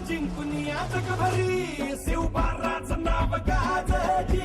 जिंकून या जगभरी शिवबाराचं नाव गाजली.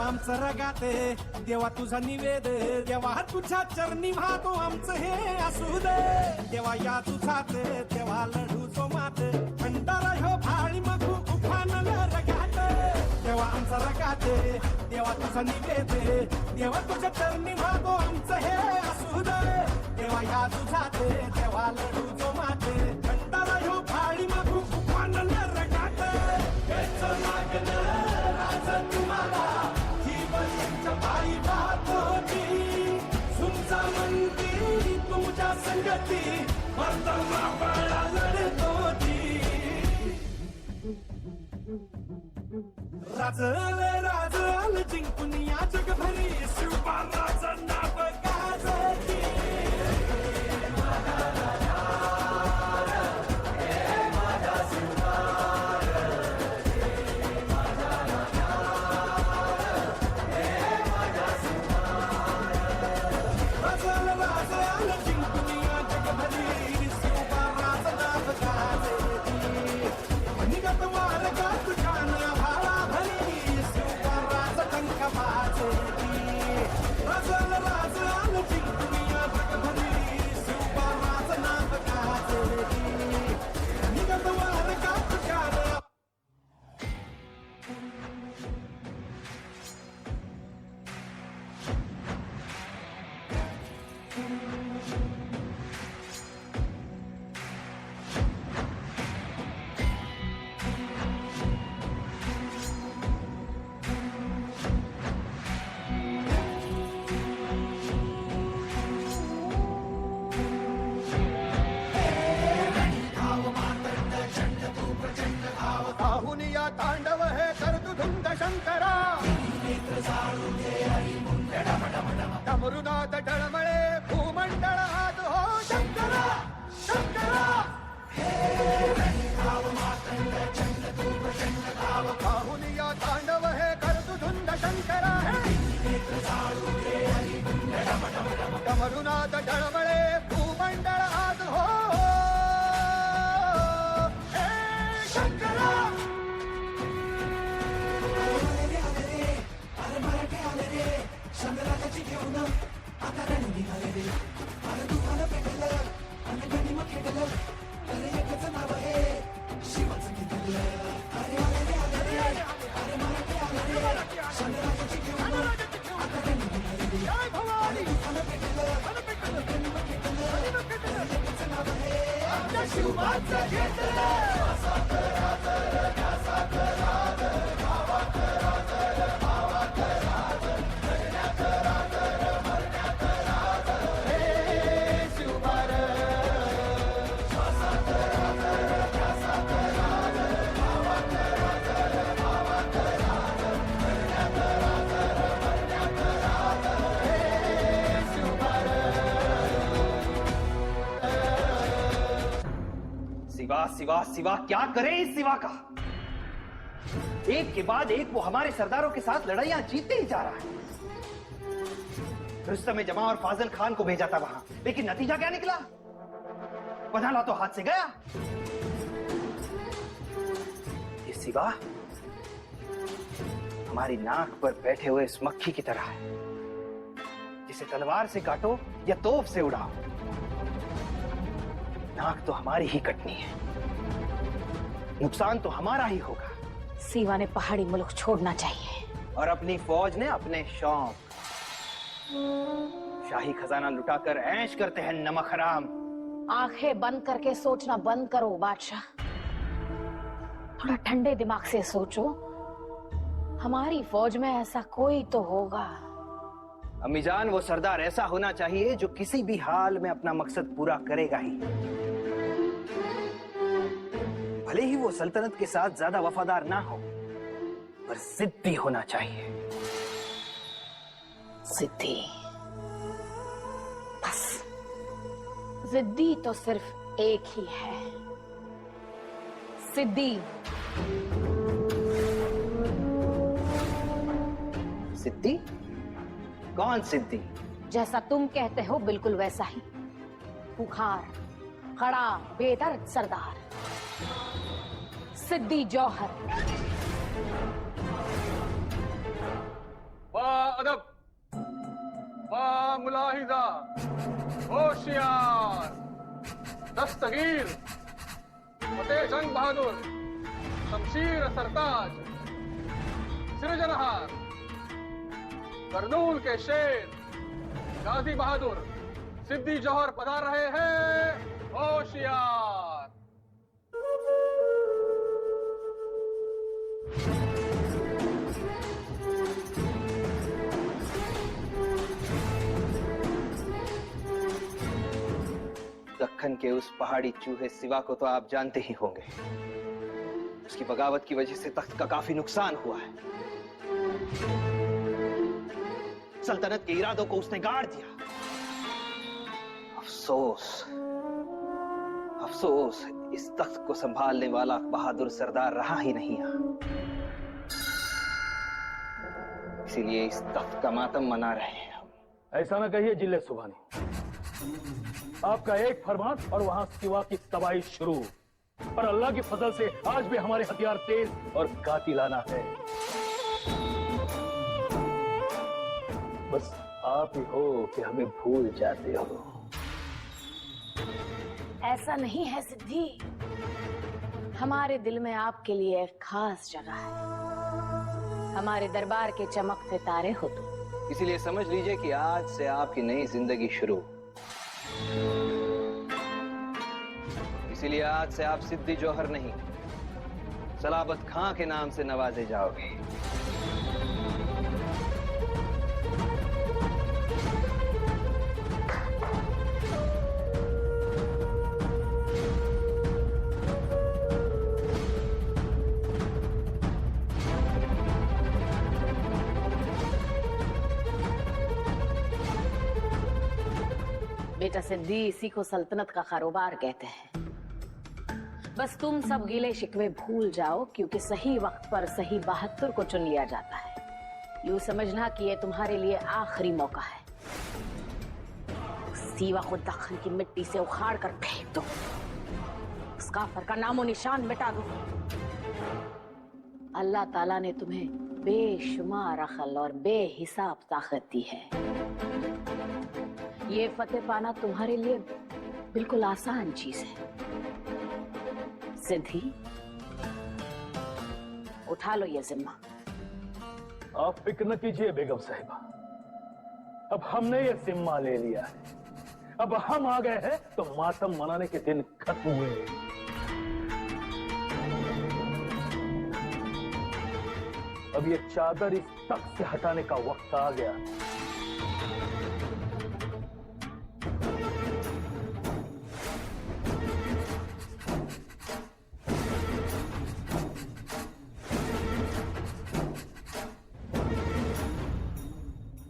आमचं रगाते देवा तुझा निवेद, देवा तुझ्या चरणी वाहतो आमचं हे असू दे. देवा या तुझात देवा लढू तो मात, भंडारा ह्यो भाळी मगू उफानल रगात. देवा आमचा रगाते देवा तुझा निवेद, देवा तुझ्या चरणी वाहतो आमचं हे असू दे. देवा या तुझात देवा लढू तो मात, भंडारा ह्यो भाळी मगू उफानल रगात. तुम्हाला बाई बात होती तुमचा मंदी, तुमच्या संगती मर्दमा बाळा लढत होती. राजल राजल जिंकून या जगभरी शिवबाराचं नाव गाजली. तांडव हे करतु धुंद शंकरा, डमरुनाथ टळमळे भूमंडळ हात हो शंकरा शंकरा. बाहुनिया तांडव हे करतु धुंद शंकरा, डमरुनाथ टळमळे भूमंडळ हात हो शंकराची घेऊन आता रणी निघाले रे. अरे तुफान पेटलं आणि गणिम खेटलं, अरे एकच नाव आहे शिवाचं घेतलं. अरे आले रे आले रे, अरे मराठी आले रे. शंकराची घेऊन आता रणी निघाले रे. अरे तुफान पेटलं आणि गणिम खेटलं, अरे एकच नाव आहे शिवाचं घेतलं. सिवा सिवा सिवा क्या करे इस सिवा का. एक के बाद एक वो हमारे सरदारों के साथ लड़ाइयां जीतते ही जा रहा है। रुस्तम ने जमा और फाजिल खान को भेजा था वहां, लेकिन नतीजा क्या निकला? पनाला तो हाथ से गया। ये सिवा हमारी नाक पर बैठे हुए इस मक्खी की तरह है, जिसे तलवार से काटो या तोप से उड़ाओ, नाक तो हमारी ही कटनी है, नुकसान तो हमारा ही होगा। सीवा ने पहाड़ी मुल्क छोड़ना चाहिए और अपनी फौज ने अपने शौक, शाही खजाना लुटाकर ऐश करते हैं नमक हराम। आंखें बंद करके सोचना बंद करो बादशाह, थोड़ा ठंडे दिमाग से सोचो। हमारी फौज में ऐसा कोई तो होगा। अम्मीजान, वो सरदार ऐसा होना चाहिए जो किसी भी हाल में अपना मकसद पूरा करेगा ही, भले ही वो सल्तनत के साथ ज्यादा वफादार ना हो, पर जिद्दी होना चाहिए। जिद्दी, बस जिद्दी तो सिर्फ एक ही है, सिद्दी। सिद्दी? कौन सिद्दी? जैसा तुम कहते हो बिल्कुल वैसा ही, खुखार, खड़ा, बेदर्द सरदार, सिद्दी जौहर। वाह अदब, वाह मुलाहिजा, होशियार, दस्तगीर, फतेह जंग बहादुर, शमशीर सरताज, सिरजनहार, करनूल के शेर, गाजी बहादुर, सिद्दी जौहर पधार रहे हैं। होशियार। दक्खन के उस पहाड़ी चूहे सिवा को तो आप जानते ही होंगे। उसकी बगावत की वजह से तख्त का काफी नुकसान हुआ है। सल्तनत के इरादों को उसने गाड़ दिया। अफसोस, अफसोस, इस तख्त को संभालने वाला बहादुर सरदार रहा ही नहीं यहाँ। इसीलिए इस तख्त का मातम मना रहे हैं हम। ऐसा ना कहिए जिले सुभानी, आपका एक फरमान और वहां सिवा की तबाही शुरू। पर अल्लाह की फजल से आज भी हमारे हथियार तेज और कातिलाना है। बस आप ही हो कि हमें भूल जाते हो। ऐसा नहीं है सिद्धि, हमारे दिल में आपके लिए एक खास जगह है। हमारे दरबार के चमकते तारे हो तुम। इसीलिए समझ लीजिए कि आज से आपकी नई जिंदगी शुरू। इसीलिए आज से आप सिद्दी जौहर नहीं, सलाबत खां के नाम से नवाजे जाओगे। बेटा सिद्दी, इसी को सल्तनत का कारोबार कहते हैं। बस तुम सब गिले शिकवे भूल जाओ, क्योंकि सही वक्त पर सही बहादुर को चुन लिया जाता है। यूं समझना कि ये तुम्हारे लिए आखिरी मौका है। सीवा को दक्खन की मिट्टी से उखाड़ कर फेंक दो, उस काफिर का नामो निशान मिटा दो। अल्लाह ताला ने तुम्हें बेशुमार अक्ल और बेहिसाब ताकत दी है। ये फतेह पाना तुम्हारे लिए बिल्कुल आसान चीज है। सिद्धि, उठा लो ये जिम्मा। आप फिक्र न कीजिए बेगम साहिबा, अब हमने ये जिम्मा ले लिया है। अब हम आ गए हैं तो मातम मनाने के दिन खत्म हुए। अब ये चादर इस तख्त से हटाने का वक्त आ गया।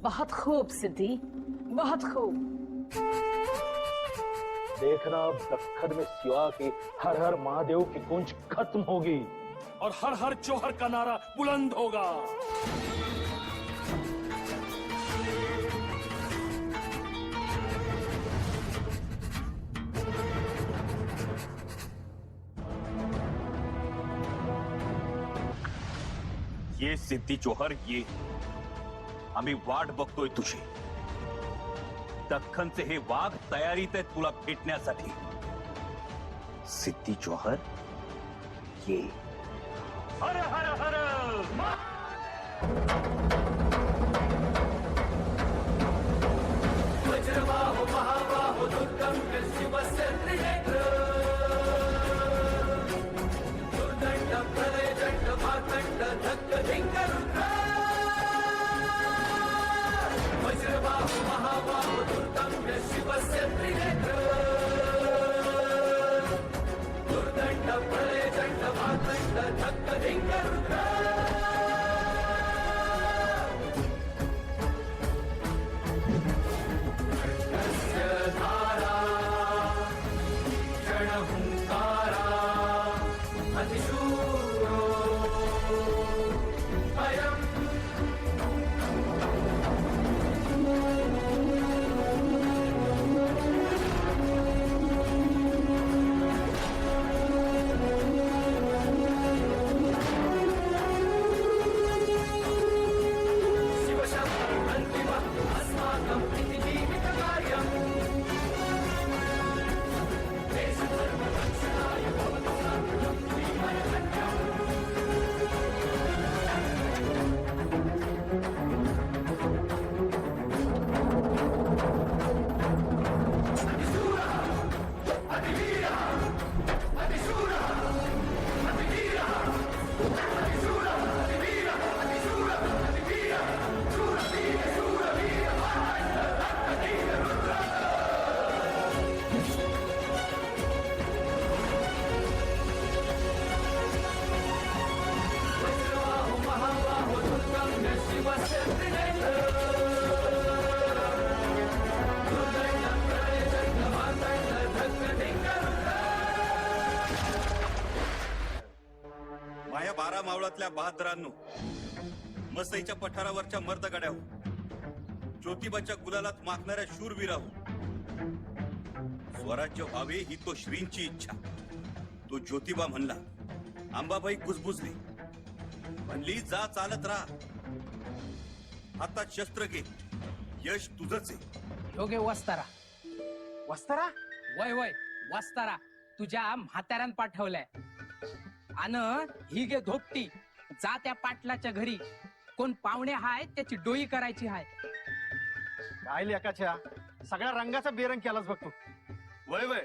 बहुत खूब सिद्धि, बहुत खूब। देखना अब दक्खन में सिवा की हर हर महादेव की गूंज खत्म होगी। और हर हर जौहर का नारा बुलंद होगा। ये सिद्धी जोहर ये आम्ही वाट बघतोय तुझी। दख्खनचे हे वाघ तयारीत आहेत तुला भेटण्यासाठी। सिद्धी जोहर ये। हर हर हर वज्रबाहो महाबाहो दुर्गम शिवस्य त्रिनेत्र दुर्दंड प्रलय दंड मातंड धक्क धिंग रुद्र वज्रबाहो महाबाहो दुर्गम शिवस्य त्रिनेत्र दुर्दंड प्रलय दंड मातंड धक्क धिंग रुद्र माया 12 मावळातल्या बहादरांनो, मसईच्या पठारावरच्या मर्दगड्याहो, ज्योतिबाच्या गुलालात माखणाऱ्या शूरवीराहो, स्वराज्य व्हावे ही तो श्रींची इच्छा। तो ज्योतिबा म्हणला, अंबाबाई कुजबुजली, म्हणली जा चालत राहा, हातात शस्त्र घे, यश तुझंच आहे। योगे वस्तारा वस्तारा वय वय वस्तारा तुझ्या म्हाताऱ्यान पाठवलाय। अन ही गे धोपटी, जा त्या पाटलाच्या घरी, कोण पाहुणे हाय त्याची डोई करायची हाय। काय लेकाच्या सगळ्या रंगाचा बेरंग केलाच बघ तू। वय वय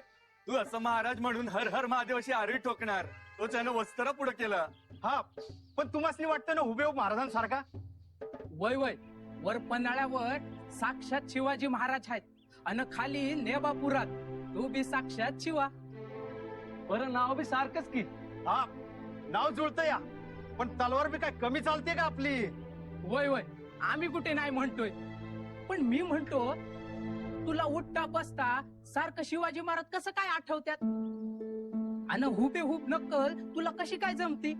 तू असं महाराज म्हणून हर हर महादेवाशी आरळी ठोकणार, तो त्यानं वस्तारा पुढे केला। हा पण तुम्हाला वाटतं ना हुबेहूब महाराजांसारखा? वय वय वर पन्हाळ्यावर साक्षात शिवाजी महाराज आहेत, अन खाली नेबापुरात तू बी साक्षात शिवा। बरं नाव बी सारखंच की। हा नाव जुळतं या, पण तलवार बी काय कमी चालते का आपली? वय वय आम्ही कुठे नाही म्हणतोय, पण मी म्हणतो तुला उठता बसता सारखं शिवाजी महाराज कसं काय आठवत्यात? अन हुबेहूब नक्कल तुला कशी काय जमती?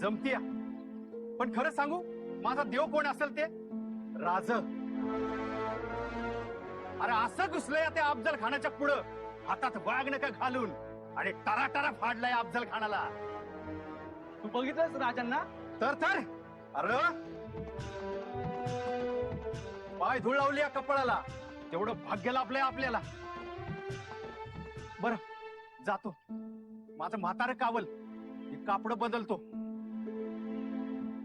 जमतीया, पण खरं सांगू माझा देव कोण असेल ते? राज। अरे असं घुसलंय त्या अफजल खानाच्या पुढं, हातात वाघ नका घालून, आणि टराटरा फाडलाय अफजल खानाला। तू बघितलंस राजांना? तर अरे पाय धूळ लावली या कपाळाला, तेवढं भाग्य लाभलंय आपल्याला। बर जातो, माझं म्हातारं कावल, मी कापड बदलतो,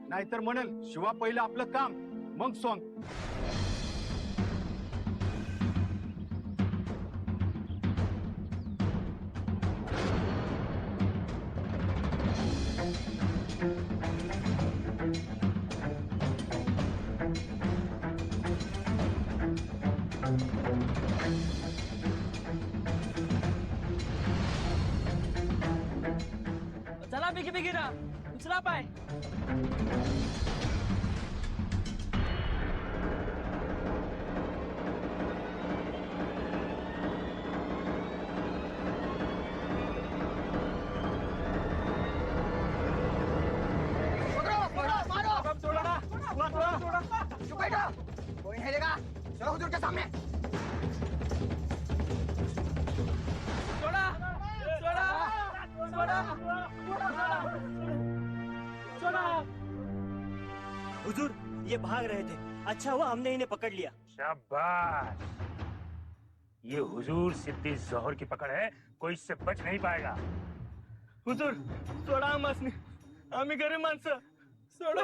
नाहीतर म्हणेल शिवा पहिलं आपलं काम मग सॉंग। चला बिगी बिगी ना उचला पाय। चुप बैठो, कोई नहीं लेगा, चलो हुजूर के सामने। हुजूर, ये भाग रहे थे, अच्छा हुआ हमने इन्हें पकड़ लिया। शाबाश, ये हुजूर सिद्दी जौहर की पकड़ है, कोई इससे बच नहीं पाएगा। हुजूर सोडा आम्हासनी, आम्ही गरीब माणसं, सोडा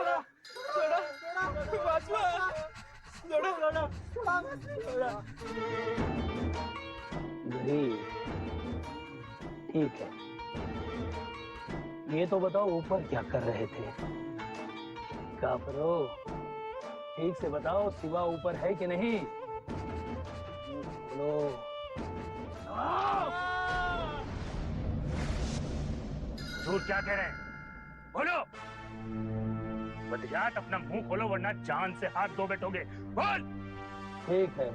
सोडा वाचवा, सोडा सोडा। गरीब, ठीक है, ये तो बताओ ऊपर क्या कर रहे थे? काफरो, ठीक से बताओ सिवा ऊपर है कि नहीं? बोलो। हुजूर क्या कह रहे हैं? बोलो। बदजात अपना मुंह खोलो वरना जान से हाथ धो बैठोगे। बोल। ठीक है,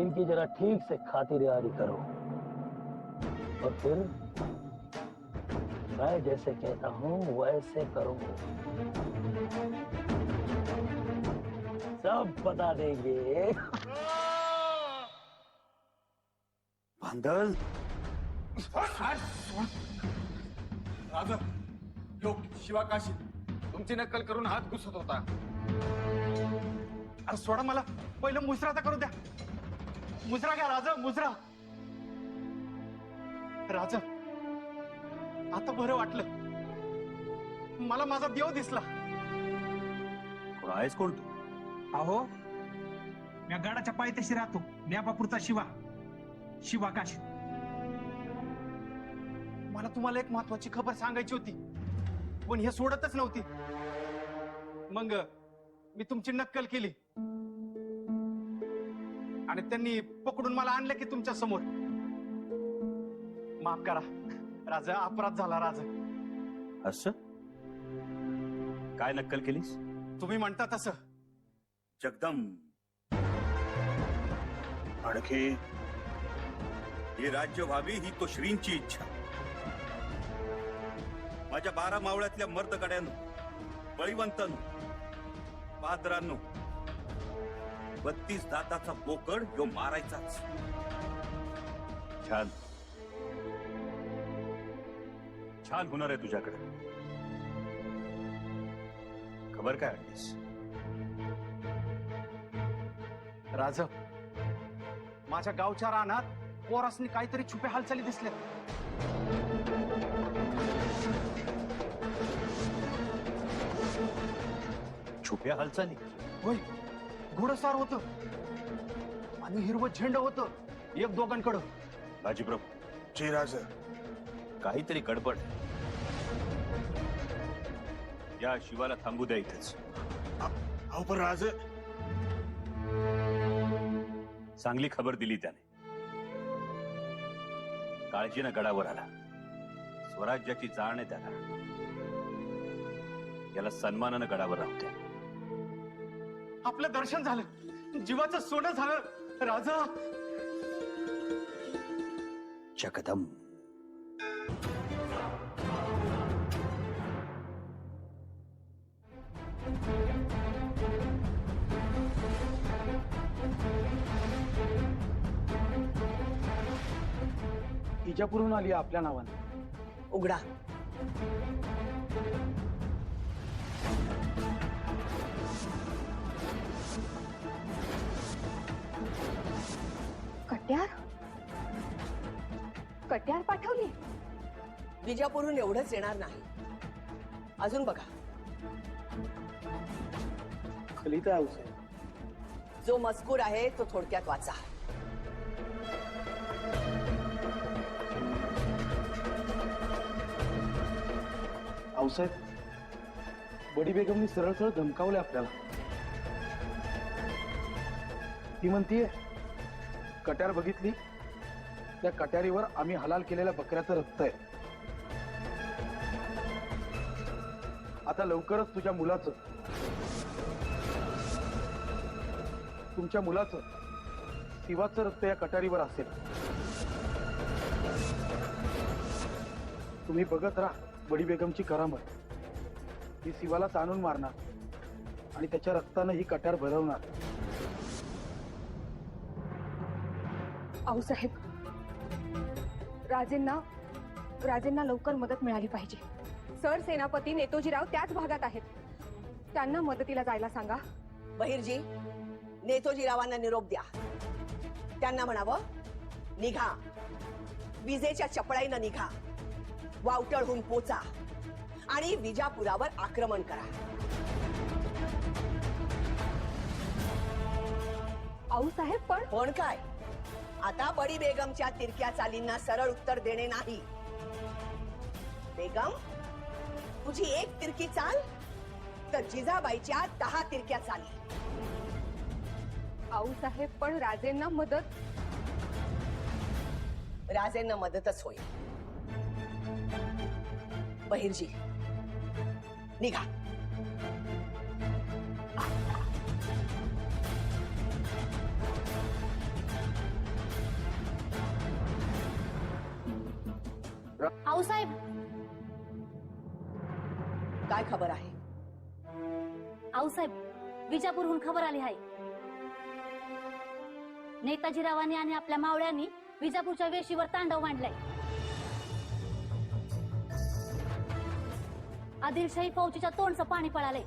इनकी जरा ठीक से खातिरदारी करो और फिर मैं जैसे कहता हूँ वैसे करो, सब बता देंगे। बांदल राजा, योग शिवाकाशी तुमची नक्कल करून हात घुसत होता. अरे सोडा, मला पहिलं मुजरा तर करू द्या. मुजरा घ्या राजा, मुजरा. राजा, आता बरं वाटलं. मला माझा देव दिसला. कोण आहेस कोण तू? अहो, मी गडाच्या पायथ्याशी राहतो, न्यापापूरचा शिवाकाश. मला तुम्हाला एक महत्वाची खबर सांगायची होती, पण हे सोडतच नव्हती. मग मी तुमची नक्कल केली आणि त्यांनी पकडून मला आणलं की तुमच्या समोर. माफ करा राजा, अपराध झाला राजा. असं काय नक्कल केलीस? तुम्ही म्हणता तसं. जगदंब अडखे, हे राज्य व्हावे ही तो श्रींची इच्छा. माझ्या 12 मावळ्यातल्या मर्दगड्यांनो, बळीवंतांनो, पादरांनो, 32 दाताचा बोकड ह्यो मारायचाच. छान छान होणार आहे तुझ्याकडे. खबर काय आणलीस? राजा, माझ्या गावच्या रानात पोरासनी काहीतरी छुपे हालचाली दिसल्या. छुप्या हालचाली? होय, घोडसार होतं आणि हिरवं झेंड होतं एक दोघांकडं. बाजीप्रभू, जय राजा, काहीतरी गडबड. या शिवाला थांबू द्या इथेच. अहो पण राज, चांगली खबर दिली त्याने. काळजीनं गडावर आला. स्वराज्याची जाण आहे त्याला. याला सन्मानानं गडावर राहू द्या. आपलं दर्शन झालं, जीवाचं सोनं झालं. राजा, जगदंब. इजापूरहून आली आपल्या नावाने. उघडा. कट्यार कट्यार पाठवली. विजापूरहून एवढंच येणार नाही, अजून बघा. खलिता आहे. जो मजकूर आहे तो थोडक्यात वाचा. आऊसाहेब, बडी बेगमनी सरळ सरळ धमकावले आपल्याला. ती म्हणतीये कट्यार बघितली, त्या कट्यारीवर आम्ही हलाल केलेल्या बकऱ्याचं रक्त आहे. आता लवकरच तुमच्या मुलाचं शिवाचं रक्त या कटारीवर असेल. तुम्ही बघत राहा बडी बेगमची करामत. ही शिवाला ताणून मारणार आणि त्याच्या रक्तानं ही कट्यार भरवणार. आऊसाहेब, राजेंना लवकर मदत मिळाली पाहिजे. सर सेनापती नेतोजीराव त्याच भागात आहेत. त्यांना मदतीला जायला सांगा. बहिर्जी, नेतोजीरावांना निरोप द्या. त्यांना म्हणावं, निघा, विजेच्या चपळाईनं निघा, वावटळहून पोचा आणि विजापुरावर आक्रमण करा. आऊसाहेब, पण काय, आता बडी बेगमच्या तिरक्या चालींना सरळ उत्तर देणे नाही. बेगम, तुझी एक तिरकी चाल तर जिजाबाईच्या 10 तिरक्या चाली. आऊसाहेब, पण राजेंना मदतच होईल. बहिर्जी, निघा. आऊसाहेब, काय खबर आहे? आऊसाहेब, विजापूरहून खबर आली आहे. नेताजीरावांनी आणि आपल्या मावळ्यांनी विजापूरच्या वेशीवर तांडव मांडलाय. आदिलशाही फौजीच्या तोंडचं पाणी पळालंय.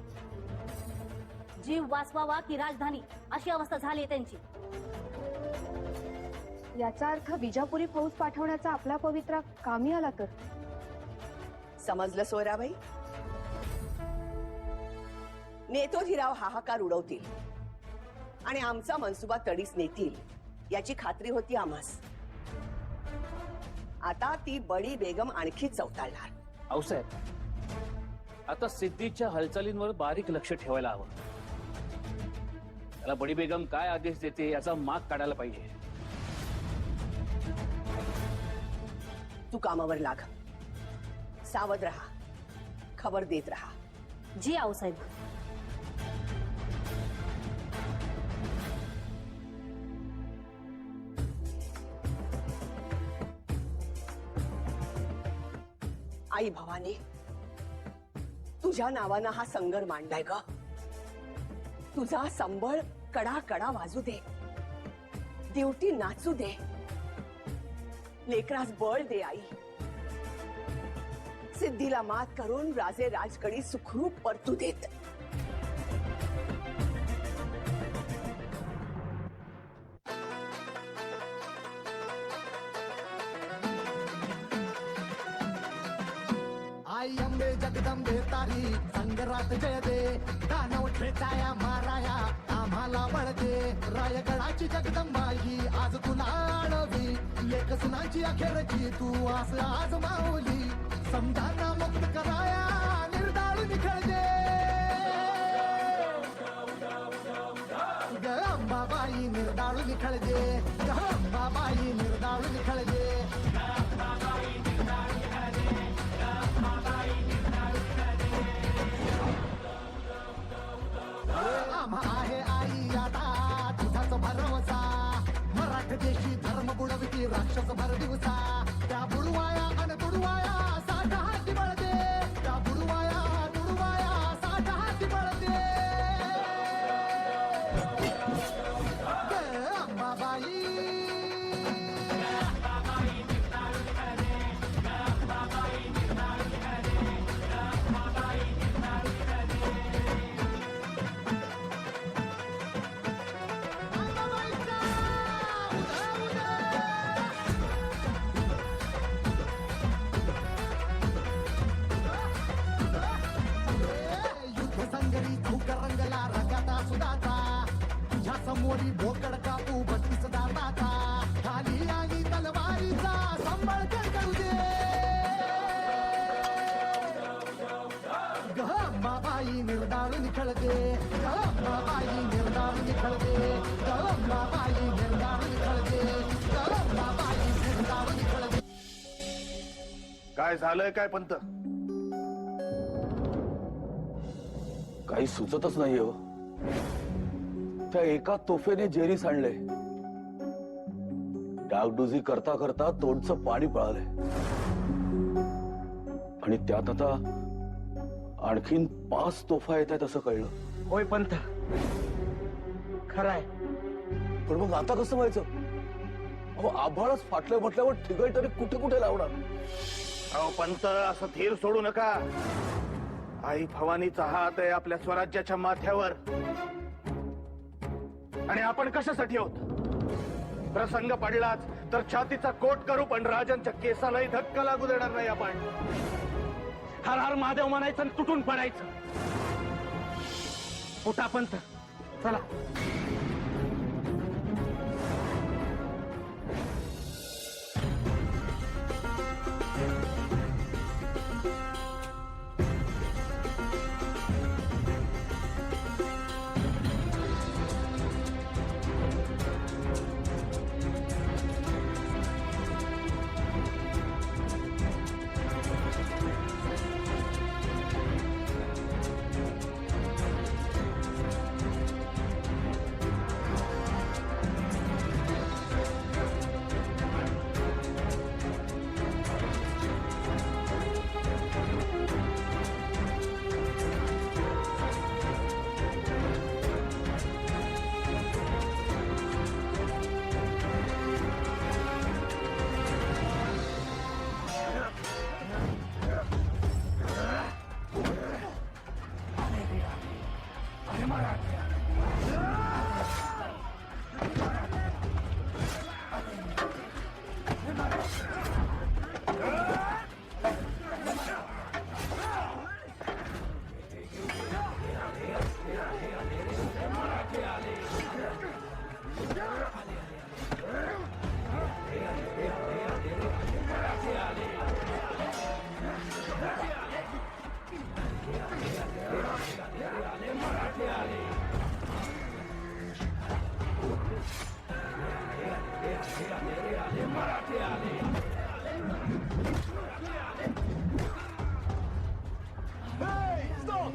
जीव वाचवावा की राजधानी अशी अवस्था झाली त्यांची. याचा अर्थ विजापुरी फौज पाठवण्याचा आपला पवित्रा कामी आला तर? समजलं सोयराबाई? नेतोजीराव हाहाकार उडवतील आणि आमचा मनसुबा तडीस नेतील याची खात्री होती आम्हास. आता ती बडी बेगम आणखी चौताळणार. आऊसाहेब, आता सिद्धीच्या हालचालींवर बारीक लक्ष ठेवायला हवं. त्याला बडी बेगम काय आदेश देते याचा माग काढायला पाहिजे. तू कामावर लाग, सावध रहा, खबर देत रहा. जी आऊसाहेब. आई भवानी, तुझ्या नावानं हा संगर मांडलाय ग. तुझा संबळ कडा कडा वाजू दे, देवटी नाचू दे, लेकरास बळ दे आई. सिद्धीला मात करून राजे राजगडी सुखरूप परतू देत. आई अंबे जगदंबे तारी संगरात जय दे. दानव ठेचाया माराया आम्हाला बळ दे. रायगडाची जगदंबाई आज तुला आणवी. एक सुनाची अखेरची तू आस आज माऊली. समजाना मुक्त कराया निर्दाळून खेळजे. ग अंबाबाई निर्दाळून खेळजे. ग अंबाबाई निर्दाळून खेळजे. आहे आई आता तुझाच भरवसा. मराठ देशी धर्म बुडविती राक्षस भर दिवसा. त्या बुडवाया अन तुडवाया साठ हाती बळदे. त्या बुडवाया तुडवाया साठ हाती बळदे. अंबाबाई रंगला रंगाता सुदाचा. तुझ्या समोरी बोकड कापू 32 दाताचा. खाली आली तलवारीचा संबळ करू दे. गंबाबाई निर्दाळून खेळते. गंबाबाई निर्दाळून खेळते. गंबाबाई निर्दाळून खेळते. गंबाबाई निर्दाळून खेळते. काय झालंय काय पंत? काही सुचतच नाहीये हो. त्या एका तोफेने जेरी सांडले. डागडुजी करता करता तोंडचं पाणी पळालंय आणि त्यात आता आणखीन 5 तोफा येत आहेत असं कळलं. होय पंत, खरंय. पण मग आता कसं व्हायचं? अहो आभाळच फाटलं म्हटल्यावर ठिगळ तरी कुठे कुठे लावणार? अहो पंत, असं थेर सोडू नका. आई भवानीचा हात आहे आपल्या स्वराज्याच्या माथ्यावर. आणि आपण कशासाठी आहोत? प्रसंग पडलाच तर छातीचा कोट करू, पण राजांच्या केसालाही धक्का लागू देणार नाही आपण. हर हर महादेव म्हणायचं आणि तुटून पडायचं. उठा पंत, चला.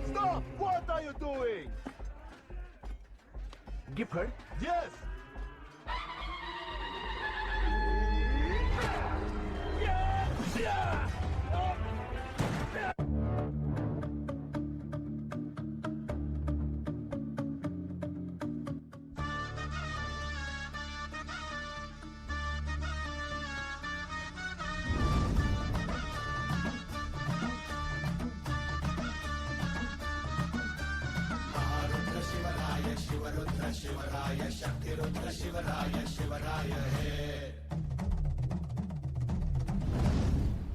Stop! What are you doing? Gifford? Yes!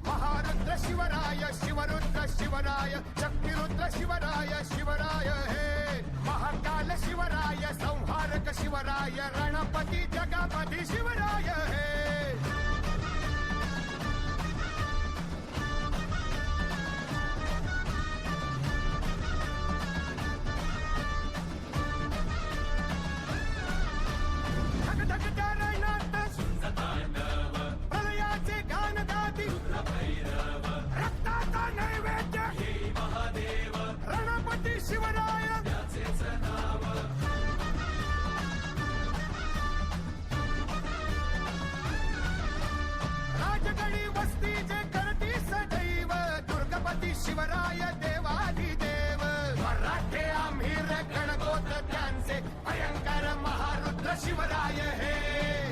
Maharudra Shivray Shivarudra Shivray शक्तिरुद्र Shivray Shivray हे महाकाल शिवराय संहारक शिवराय रणपती जगापती शिवराय हे प्रलयाचे गान गाती रक्ताचा नैवेद्य रणपती शिवराय राजगडी वस्ती जे करती सदैव दुर्गपती शिवराय देवाधिदेव मराठे आम्ही गणगोत त्यांचे भयंकर महारुद्र शिवराय हे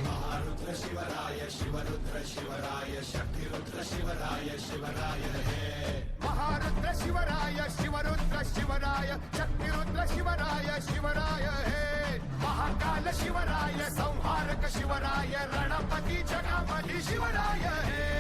महारुद्र शिवराय शिवरुद्र शिवराय शक्तिरुद्र शिवराय शिवराय हे महारुद्र शिवराय शिवरुद्र शिवराय शक्तिरुद्र शिवराय शिवराय हे महाकाल शिवराय संहारक शिवराय रणपती जगापती शिवराय हे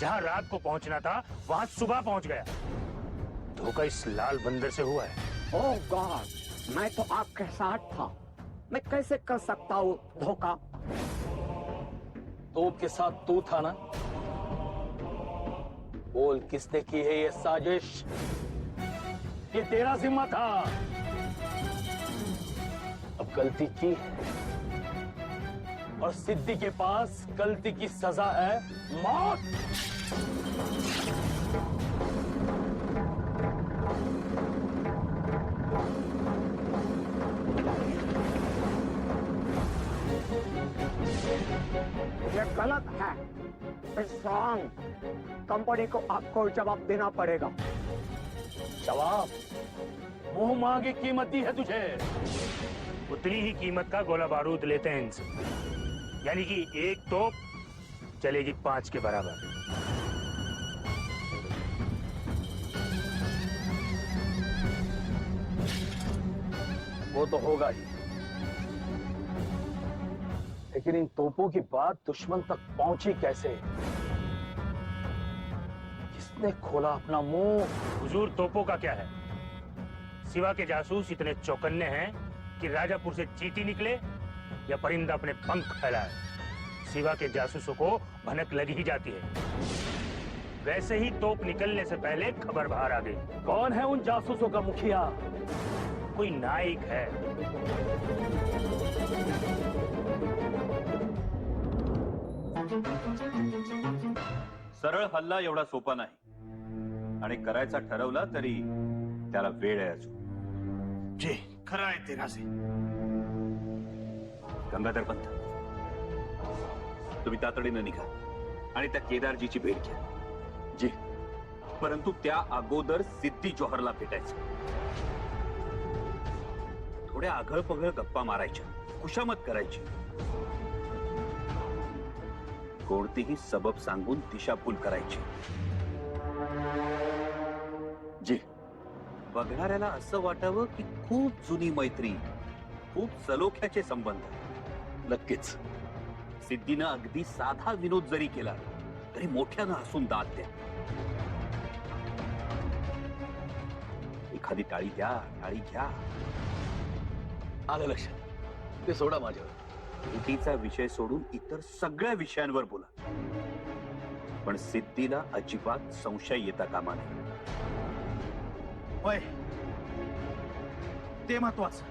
जहां रात को पहुंचना था वहां सुबह पहुंच गया. धोखा इस लाल बंदर से हुआ है. ओह गॉड, मैं तो आपके साथ था. मैं कैसे कर सकता हूँ धोखा? तोप के साथ तू था ना? बोल किसने की है ये साजिश? ये तेरा जिम्मा था. गलती की है और सिद्धि के पास गलती की सजा है मौत। ये गलत है, इट्स रॉन्ग। कंपनी को आपको जवाब देना पड़ेगा। जवाब मुंह मांगी कीमत दी है तुझे। उतनी ही कीमत का गोला बारूद लेते हैं इनसे, यानी कि एक तोप चलेगी 5 के बराबर। वो तो होगा ही, लेकिन इन तोपों की बात दुश्मन तक पहुंची कैसे? किसने खोला अपना मुंह? हुजूर, तोपों का क्या है? सिवा के जासूस इतने चौकन्ने हैं कि राजापुर से चींटी निकले या परिंदा अपने पंख फैलाए, सिवा के जासूसों को भनक लगी ही जाती है। वैसे ही तोप निकलने से पहले खबर बाहर आ गई। कौन है उन जासूसों का मुखिया? कोई नायक है। सरळ हल्ला एवढा सोपा नाही आणि करायचा ठरवला तरी त्याला वेळ आहे अजून। जी खरं आहे ते राजे। गंगाधर पंत, तुम्ही तातडीनं निघा आणि त्या केदारजीची भेट घ्या। जी, परंतु त्या अगोदर सिद्धी जोहरला भेटायचं। थोड्या आघळपघळ गप्पा मारायच्या, खुशामत करायची, कोणतीही सबब सांगून दिशाभूल करायची। जी, बघणाऱ्याला असं वाटावं की खूप जुनी मैत्री, खूप सलोख्याचे संबंध। नक्कीच सिद्धीनं अगदी साधा विनोद जरी केला तरी मोठ्यानं हसून दाद द्या। एखादी टाळी द्या, टाळी घ्या। आलं लक्षात, ते सोडा माझ्यावर। युतीचा विषय सोडून इतर सगळ्या विषयांवर बोला, पण सिद्धीला अजिबात संशय येता कामा नये। होय, ते महत्वाचं।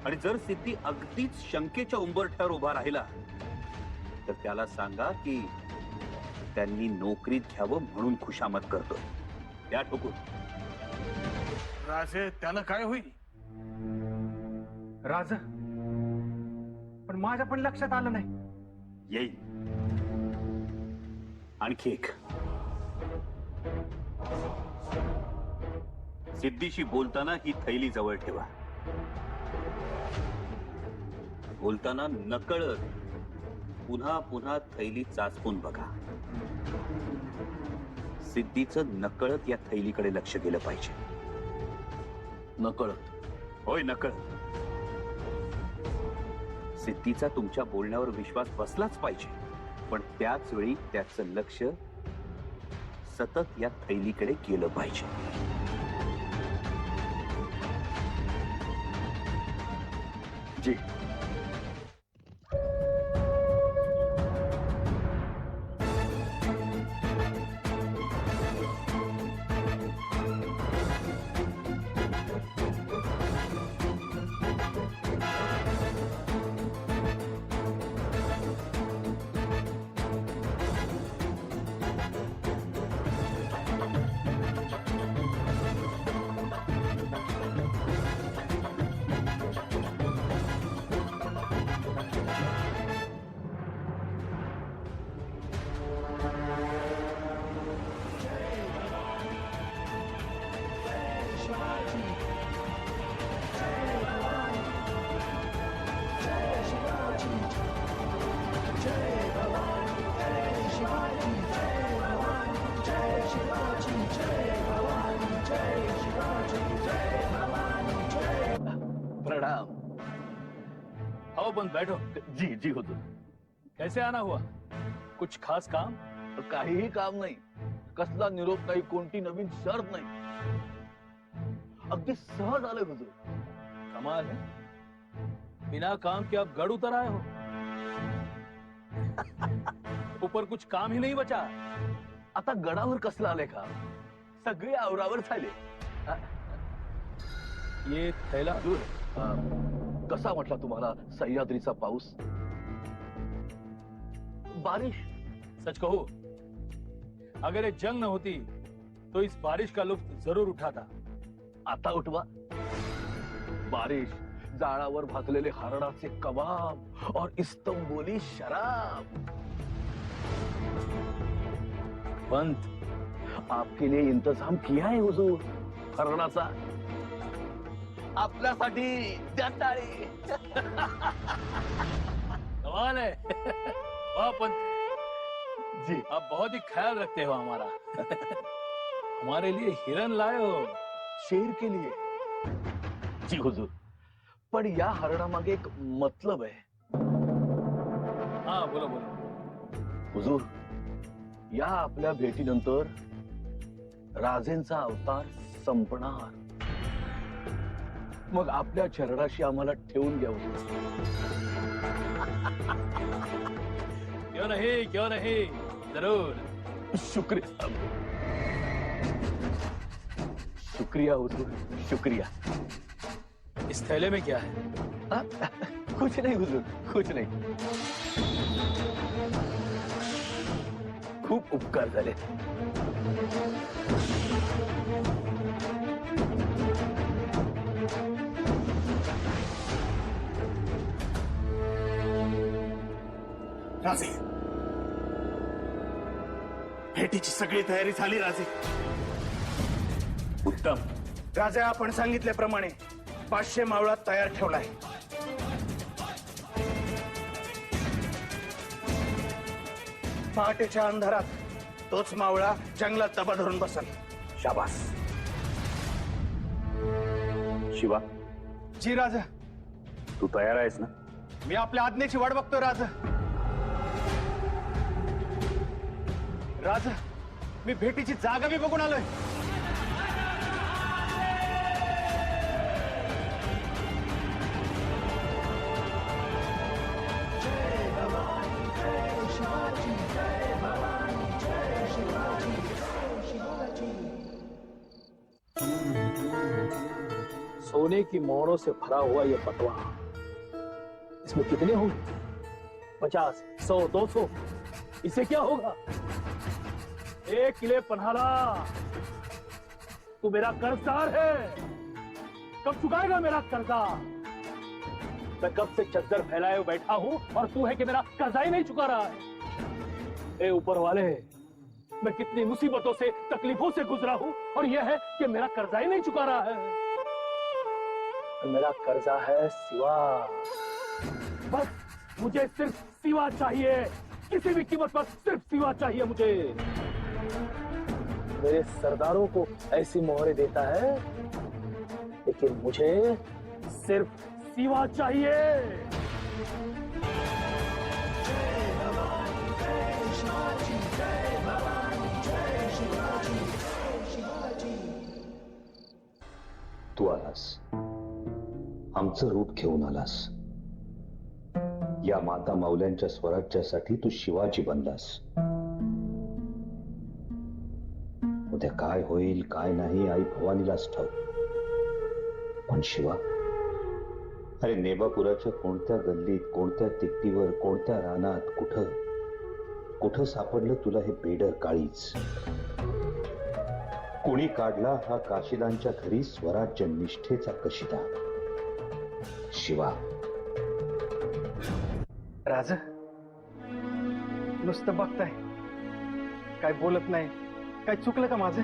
आणि जर सिद्धी अगदीच शंकेच्या उंबरठ्यावर उभा राहिला तर त्याला सांगा की त्यांनी नोकरीत घ्यावं म्हणून खुशामत करतोय। त्या ठोकून राजे त्यानं काय होईल? राज, पण माझ्या पण लक्षात आलं नाही। येईल। आणखी एक, सिद्धीशी बोलताना ही थैली जवळ ठेवा। बोलताना नकळत पुन्हा पुन्हा थैली चाचपून बघा। सिद्धीचं नकळत या थैलीकडे लक्ष गेलं पाहिजे। नकळत? होय, नकळत। सिद्धीचा तुमच्या बोलण्यावर विश्वास बसलाच पाहिजे, पण त्याच वेळी त्याचं लक्ष सतत या थैलीकडे गेलं पाहिजे। जी, प्रणाम। आओ बंद बैठो। जी जी हुजूर। कैसे आना हुआ? कुछ खास काम? काहीही काम नाही, कसला निरोप नाही, कोणती नवीन शर्त नाही, अगदी सहज आले हुजूर। कमाल है, बिना काम के आप गढ़ उतर आए हो। ऊपर कुछ काम ही नहीं बचा। आता गडावर कसला आले का? सगळे आवरावर झाले। ये थैला हुजूर, कसा वाटला तुम्हाला सह्याद्रीचा पाऊस? बारिश? सच कहो, अगर ये जंग न होती तो इस बारिश का लुत्फ जरूर उठाता. आता उठवा. बारिश, जाळावर भाजलेले हरणाचे कबाब और इस्तंबुली शराब. पंत, आपके लिए इंतजाम किया है हुजूर. हरणाचा आपल्यासाठी द्या टाळी. कमाल है. वाह पंत जी. आप बहुत ही ख्याल रखते हो हमारा. हमारे लिए हिरन लाए हो. शेर के लिए. जी हुजूर, पण या हरणामागे एक मतलब आहे. हाँ बोलो बोलो. हुजूर, या आपल्या भेटीनंतर राजेंचा अवतार संपणार. मग आपल्या चरणाशी आम्हाला ठेवून घ्या हुजूर. क्यों नहीं जरूर. शुक्रिया. शुक्रिया हुजूर, शुक्रिया. इस थैले में क्या है? कुछ नहीं हुजूर, कुछ नहीं. खूप उपकार झाले. राजे, भेटीची सगळी तयारी झाली राजे. उत्तम. राजे, आपण सांगितल्याप्रमाणे 500 मावळा तयार ठेवलाय. पहाटेच्या अंधारात तोच मावळा जंगलात दबा धरून बसल. शाबास. शिवा, जी राजा. तू तयार आहेस ना? मी आपल्या आज्ञेची वाट बघतोय राजा. राजा, मी भेटीची जागा मी बघून आलोय. सोने की मोहरों से भरा हुआ यह पटवा, इसमें कितने होंगे? 50, 100, 200. इसे क्या होगा? 1 किले पन्हाला. तू मेरा कर्जदार है. कब चुकाएगा मेरा कर्जा? मैं कब से चद्दर फैलाए हुए बैठा हूं और तू है कि मेरा कर्जा ही नहीं चुका रहा है. ए ऊपर वाले, मैं कितनी मुसीबतों से, तकलीफों से गुजरा हूं और यह है कि मेरा कर्जा ही नहीं चुका रहा है. मेरा कर्जा है सिवा. बस मुझे सिर्फ सिवा चाहिए. किसी भी कीमत पर सिर्फ सिवा चाहिए मुझे. मेरे सरदारों को ऐसी मोहरें देता है, लेकिन मुझे सिर्फ सिवा चाहिए. तू आलास, आमचं रूप घेऊन आलास. या माता माऊल्यांच्या स्वराज्यासाठी तू शिवाजी बनलास. उद्या काय होईल काय नाही आई भवानीलाच ठाऊक. पण शिवा, अरे नेबापुराच्या कोणत्या गल्लीत, कोणत्या तिकटीवर, कोणत्या रानात, कुठं कुठं सापडलं तुला हे बेडर काळीच? कुणी काढला हा काशीदांच्या घरी स्वराज्य निष्ठेचा कशिदा? शिवा. राजा, नुसतं बघताय, काय बोलत नाही. काय चुकलं का माझं?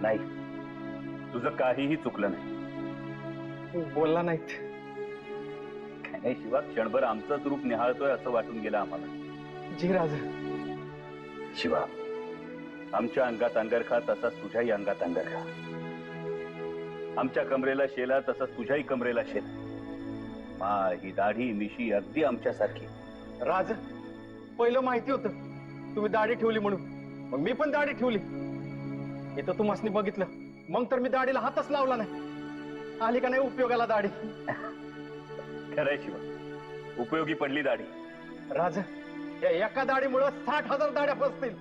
नाही, तुझं काहीही चुकलं नाही. बोलला नाहीत. काय नाही शिवा, क्षणभर आमचंच रूप निहाळतोय असं वाटून गेलं आम्हाला. जी राजा. शिवा, आमच्या अंगात अंगरखा तसाच तुझ्याही अंगात अंगरखा. आमच्या कमरेला शेला तसाच तुझ्याही कमरेला शेला. ही दाढी मिशी अगदी आमच्यासारखी. राज, पहिलं माहिती होतं तुम्ही दाढी ठेवली म्हणून, मग मी पण दाढी ठेवली. इथं तुम्हाला बघितलं, मग तर मी दाढीला हातच लावला नाही. आली का नाही उपयोगाला दाढी? खरंय शिवा, उपयोगी पडली दाढी. राज, या एका दाढीमुळे 60,000 दाढ्या फसतील.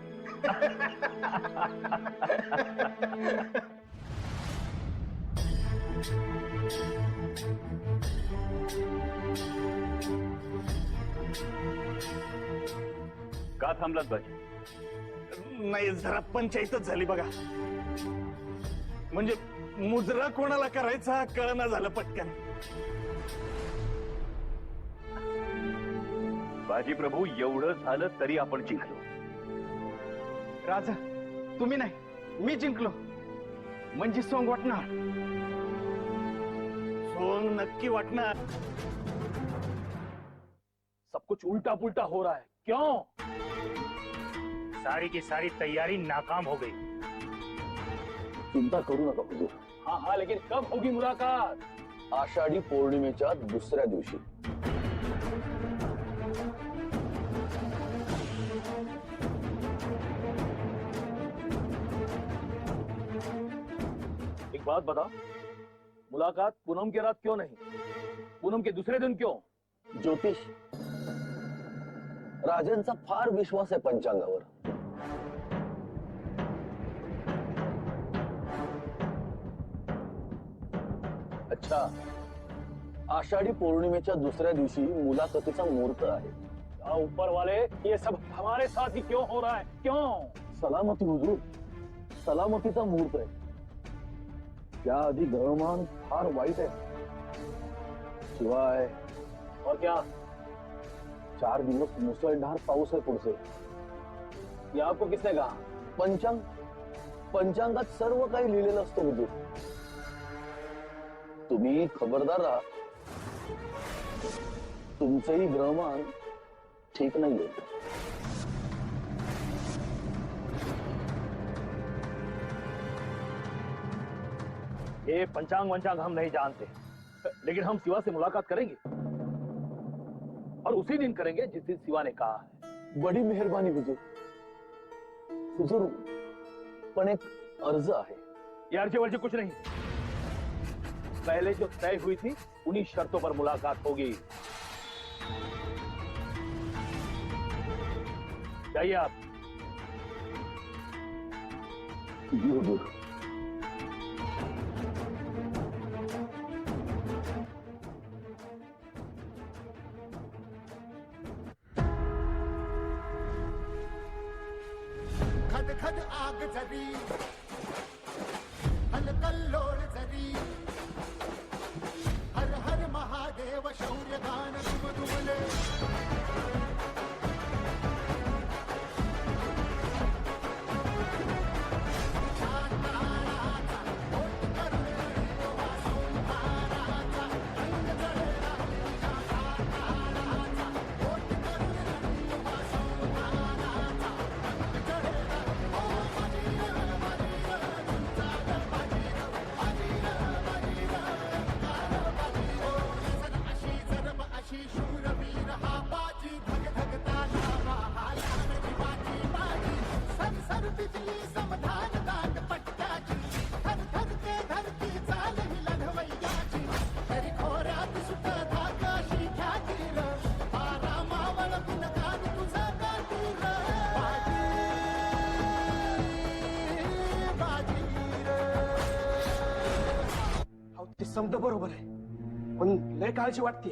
का थांबलात बाजी? नाही, जरा पंचायतच झाली बघा. म्हणजे मुजरा कोणाला करायचा कळना झालं पटकन. बाजी प्रभू, एवढं झालं तरी आपण जिंकलो. राजा, तुम्ही नाही, मी जिंकलो म्हणजे सोंग वाटणार. सोंग नक्की वाटणार. सब कुछ उल्टा पुल्टा हो रहा है, क्यों? सारी की सारी तैयारी नाकाम हो गई. चिंता करू नका हुजूर. हाँ हाँ, लेकिन कब होगी मुलाकात? आषाढी पौर्णिमेच्या दुसऱ्या दिवशी. एक बात बताओ, मुलाकात पूनम की रात क्यों नहीं? पूनम के दूसरे दिन क्यों? ज्योतिष, राजांचा फार विश्वास आहे पंचांगावर. अच्छा, आषाढी पौर्णिमेच्या दुसऱ्या दिवशी मुलाखतीचा मुहूर्त आहे. क्या ऊपर वाले, ये सब हमारे साथ ही क्यों हो रहा है, क्यों? सलामती हुजूर, सलामतीचा मुहूर्त आहे. त्याआधी ग्रहमान फार वाईट आहे. शिवाय और क्या? 4 दिवस मुसळधार पाऊस आहे पुढचे. ये आपको किसने कहा? पंचांगात सर्व काही लिहिलेलं असतं हुजूर. तुम्ही खबरदार राहा. तुमचंही ग्रहमान ठीक नाहीये. ये पंचांग वंचांग हम नहीं जानते, लेकिन हम शिवा से मुलाकात करेंगे और उसी दिन करेंगे जिस दिन शिवा ने कहा है. बड़ी मेहरबानी हुजूर. हुजूर, पण एक अर्ज आहे. ये अर्जी वर्जी कुछ नहीं, पहले जो तय हुई थी उन्हीं शर्तों पर मुलाकात होगी. जाइए आप. जी हुजूर. खद खद आग जरी हलकल्लोळ जरी हर हर महादेव शौर्य गान दुमदुमले ते समज बरोबर आहे, पण लय काळजी वाटते.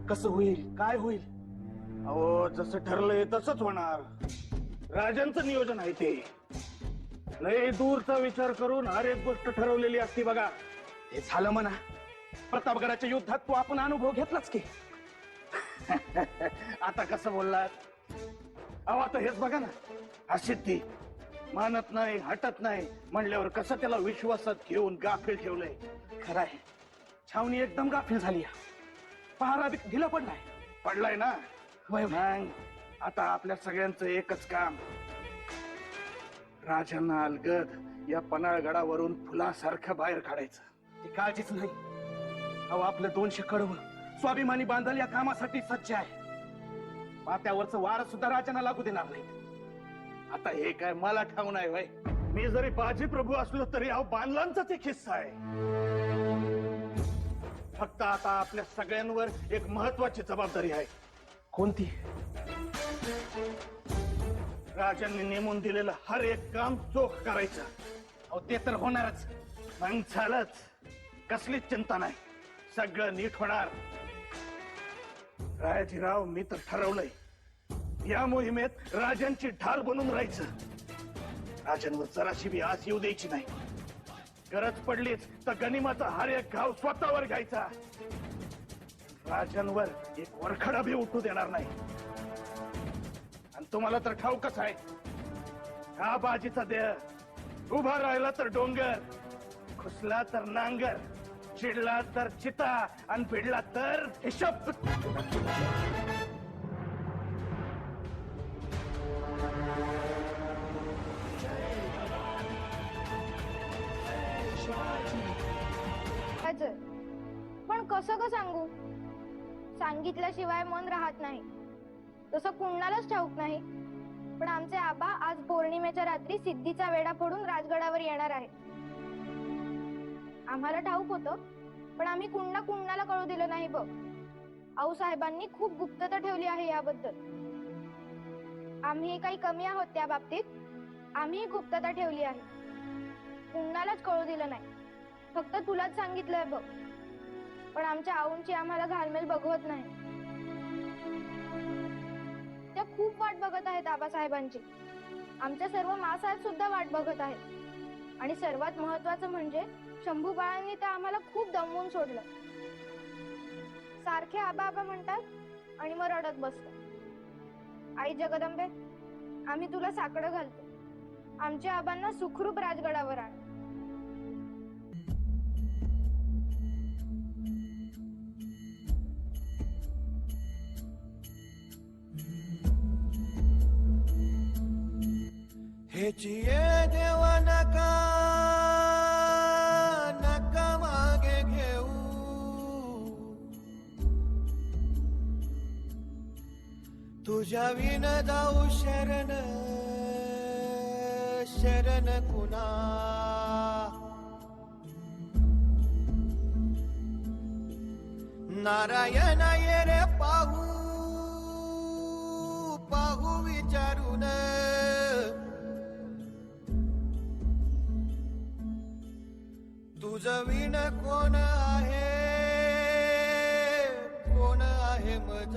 कसं होईल, काय होईल? अहो, जसं ठरलंय तसंच होणार. राजांचं नियोजन आहे ते. लय दूरचा विचार करून हर एक गोष्ट ठरवलेली असती बघा. हे झालं म्हणा, प्रतापगडाच्या युद्धात तो आपण अनुभव घेतलाच की. आता कसं बोललात? अहो, आता हेच बघा ना, अशी ती मानत नाही, हटत नाही म्हणल्यावर कसं त्याला विश्वासात घेऊन गाफील ठेवलंय. खरंय, छावणी एकदम गाफील झाली. पहारा ढिला पडलाय ना. मग आता आपल्या सगळ्यांचं एकच काम, राजांना अलगद या पन्हाळगडावरून फुलासारखं बाहेर काढायचं. ती काळजीच नाही. अहो, आपलं 200 कडवं स्वाभिमानी बांधल या कामासाठी सज्ज आहे. माथ्यावरचं वार सुद्धा राजांना लागू देणार नाही. आता हे काय मला ठाऊन आहे वय? मी जरी बाजी प्रभू असलो तरी अहो बांधलांचाच एक हिस्सा आहे. फक्त आता आपल्या सगळ्यांवर एक महत्वाची जबाबदारी आहे. कोणती? राजांनी नेमून दिलेलं हर एक काम चोख करायचं. अहो, ते तर होणारच. मग झालंच. कसलीच चिंता नाही, सगळं नीट होणार. रायाजीराव, मी तर ठरवलंय या मोहिमेत राजांची ढाल बनून राहायचं. राजांवर जराशी बी आस येऊ द्यायची नाही. गरज पडलीच तर गनिमाचा हर एक घाव स्वतःवर घ्यायचा. राजांवर एक वरखडा बी उठू देणार नाही. आणि तुम्हाला तर ठाऊकच आहे, हा बाजीचा देह उभा राहिला तर डोंगर, खुसला तर नांगर, चिडला तर चिता आणि भिडला तर हिशोब. पण कसं ग सांगू? सांगितल्याशिवाय मन राहत नाही. तसं कुणालाच ठाऊक नाही, पण आमचे आबा आज पौर्णिमेच्या रात्री सिद्धीचा वेढा फोडून राजगडावर येणार आहे. आम्हाला ठाऊक होतं, पण आम्ही कुणाला कळू दिलं नाही बघ. आऊसाहेबांनी खूप गुप्तता ठेवली आहे याबद्दल. आम्ही काही कमी आहोत त्या बाबतीत. आम्ही गुप्तता ठेवली आहे, कुणालाच कळू दिलं नाही. फक्त तुलाच सांगितलंय बघ. पण आमच्या आऊंची आम्हाला घालमेल बघवत नाही. त्या खूप वाट बघत आहेत आबासाहेबांची. आमच्या सर्व मासाहेब सुद्धा वाट बघत आहेत. आणि सर्वात महत्वाचं म्हणजे शंभू बाळांनी तर आम्हाला खूप दमवून सोडलं. सारखे आबा आबा म्हणतात आणि मग रडत बसतात. आई जगदंबे, आम्ही तुला साकडं घालतो. आमच्या आबांना सुखरूप राजगडावर आण. हेची ये देवा नका नका मागे घेऊ. तुझ्या विन जाऊ शरण शरण कुणा. नारायण ये रे पाहू पाहू विचारून. तुझं विण कोण आहे मज.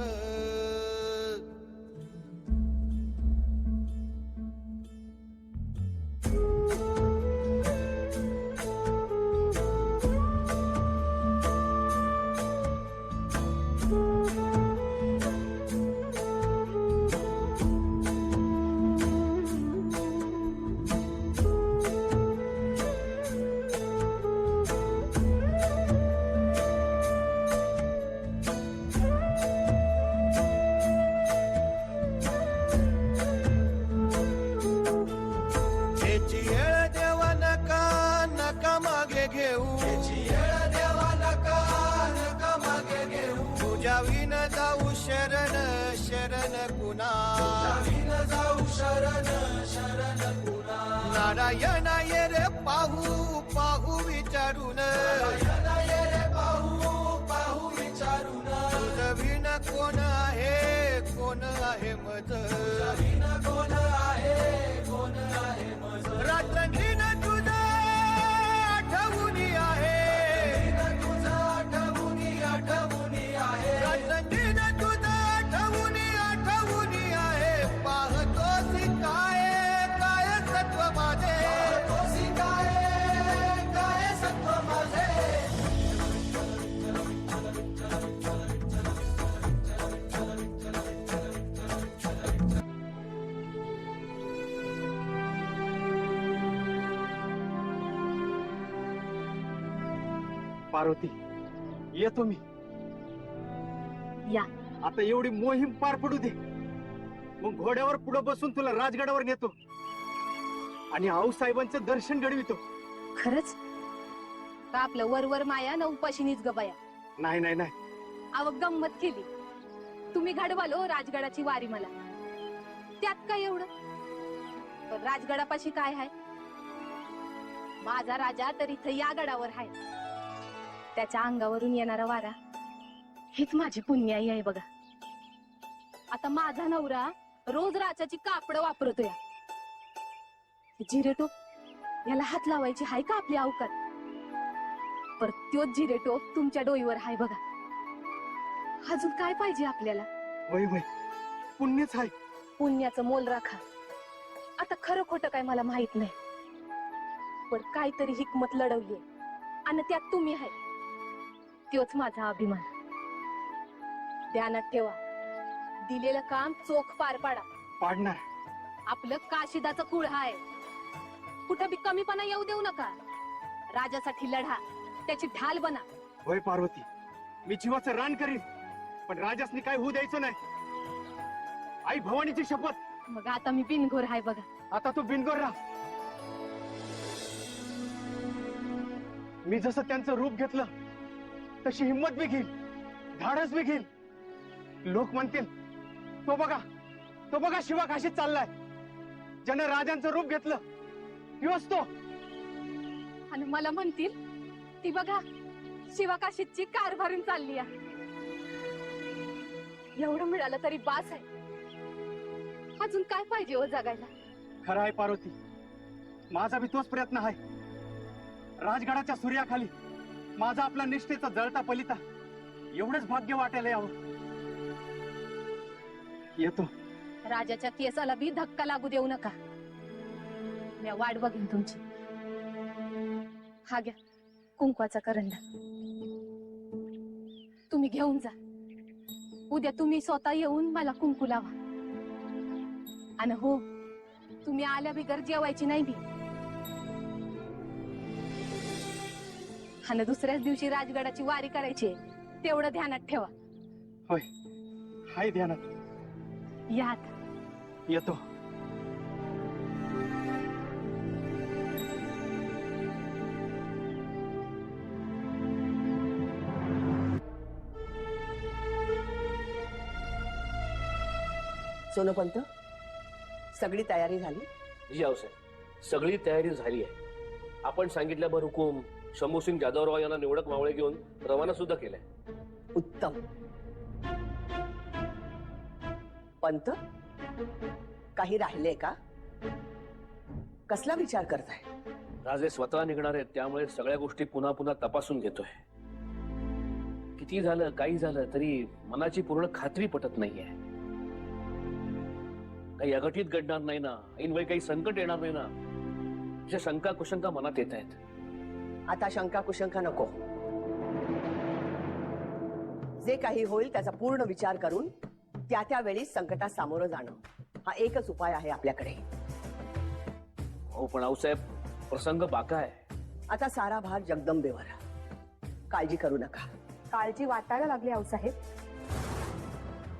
जाऊ शरण शरण कुणा. जाऊ शरण शरण कुणा. नारायण ये रे पाहू पाहू विचारून. ये रे पाहू पाहू विचारून. तुझं विण कोण आहे मज. विण कोण आहे मज. रात्रंदिन तुझं आठवून आहे. तुझं आठवून आहे. रात्रंदिन तुझं आठवून आहे. पाहतोसी काय सत्व माझे. पाहतोसी काय सत्व माझे. पार्वती, येतो मी. या. आता एवढी मोहीम पार पडू दे, मग घोड्यावर पुढे बसून तुला राजगडावर नेतो आणि आऊसाहेबांचं दर्शन घडवितो. खरंच का आपलं वरवर माया न उपाशीनीच गबाया. नाही नाही नाही, अव गंमत केली तुम्ही घडवालो राजगडाची वारी. मला त्यात काय एवढं. पण राजगडापाशी काय आहे? माझा राजा तर इथं या गडावर आहे. त्याच्या अंगावरून येणारा वारा हेच माझी पुण्याई आहे बघा. आता माझा नवरा रोज राजाची कापड वापरतोय. जिरेटो याला हात लावायची हाय का आपली अवकात? पर त्योच जिरेटो तुमच्या डोईवर हाय बघा. अजून काय पाहिजे आपल्याला? वय वय पुण्यच आहे. पुण्याचं मोल राखा. आता खरं खोटं काय मला माहित नाही, पण काहीतरी हिकमत लढवली आणि त्यात तुम्ही आहे. त्योच माझा अभिमान. ध्यानात ठेवा, दिलेलं काम चोख पार पाडा. पाडणार. आपलं काशिदाचं कुळ हाय. कुठं बी कमीपणा येऊ देऊ नका. राजासाठी लढा, त्याची ढाल बना. होय पार्वती, मी जीवाचं रान करीन, पण राजासनी काय होऊ द्यायचं नाही. आई भवानीची शपथ. मग आता मी बिनघोर हाय बघा. आता तू बिनगोर राहा. मी जसं त्यांचं रूप घेतलं तशी हिंमत बी घेईल, धाडस बी घेईल. लोक म्हणतील तो बघा शिवा काशीत चाललाय. ज्यानं राजांचं रूप घेतलं त्योच तो. आणि मला म्हणतील ती बघा शिवकाशीची कार भरून चालली आहे. एवढं मिळालं तरी बास आहे. अजून काय पाहिजे हो जगायला? खरं आहे पार्वती, माझा बी तोच प्रयत्न आहे. राजगडाच्या सूर्याखाली माझा आपला निष्ठेचा जळता पलिता एवढंच भाग्य वाटायला यावं. येतो. राजाच्या केसाला बी धक्का लागू देऊ नका. मी वाट बघेन तुमची. हा घ्या कुंकवाचा करंडा. तुम्ही घेऊन जा. उद्या तुम्ही स्वतः येऊन मला कुंकू लावा. आणि हो, तुम्ही आल्या बिगर जेवायची नाही बी. आणि दुसऱ्याच दिवशी राजगडाची वारी करायची, तेवढं ध्यानात ठेवा. होय, हाय ध्यानात. या आता. येतो. सोनोपंत, सगळी तयारी झाली? जी आऊसाहेब, सगळी तयारी झाली आहे. आपण सांगितल्यावर हुकूम शंभूसिंग जाधवराव यांना निवडक मावळे घेऊन रवाना सुद्धा केलाय. उत्तम. पंत, काही राहिले का? कसला विचार करताय? राजे स्वतः निघणार आहेत, त्यामुळे सगळ्या गोष्टी पुन्हा पुन्हा तपासून घेतोय. किती झालं काही झालं तरी मनाची पूर्ण खात्री पटत नाहीये. काही अघटित घडणार नाही ना, ऐनवेळी काही संकट येणार नाही ना, अशा शंका कुशंका मनात येत आहेत. आता शंका कुशंका नको. जे काही होईल त्याचा पूर्ण विचार करून त्या वेळी संकटात सामोरं जाणं हा एकच उपाय आहे आपल्याकडे. हो, पण आऊसाहेब प्रसंग बाका आहे. आता सारा भार जगदंबेवर. काळजी करू नका. काळजी वाटायला लागली आऊसाहेब.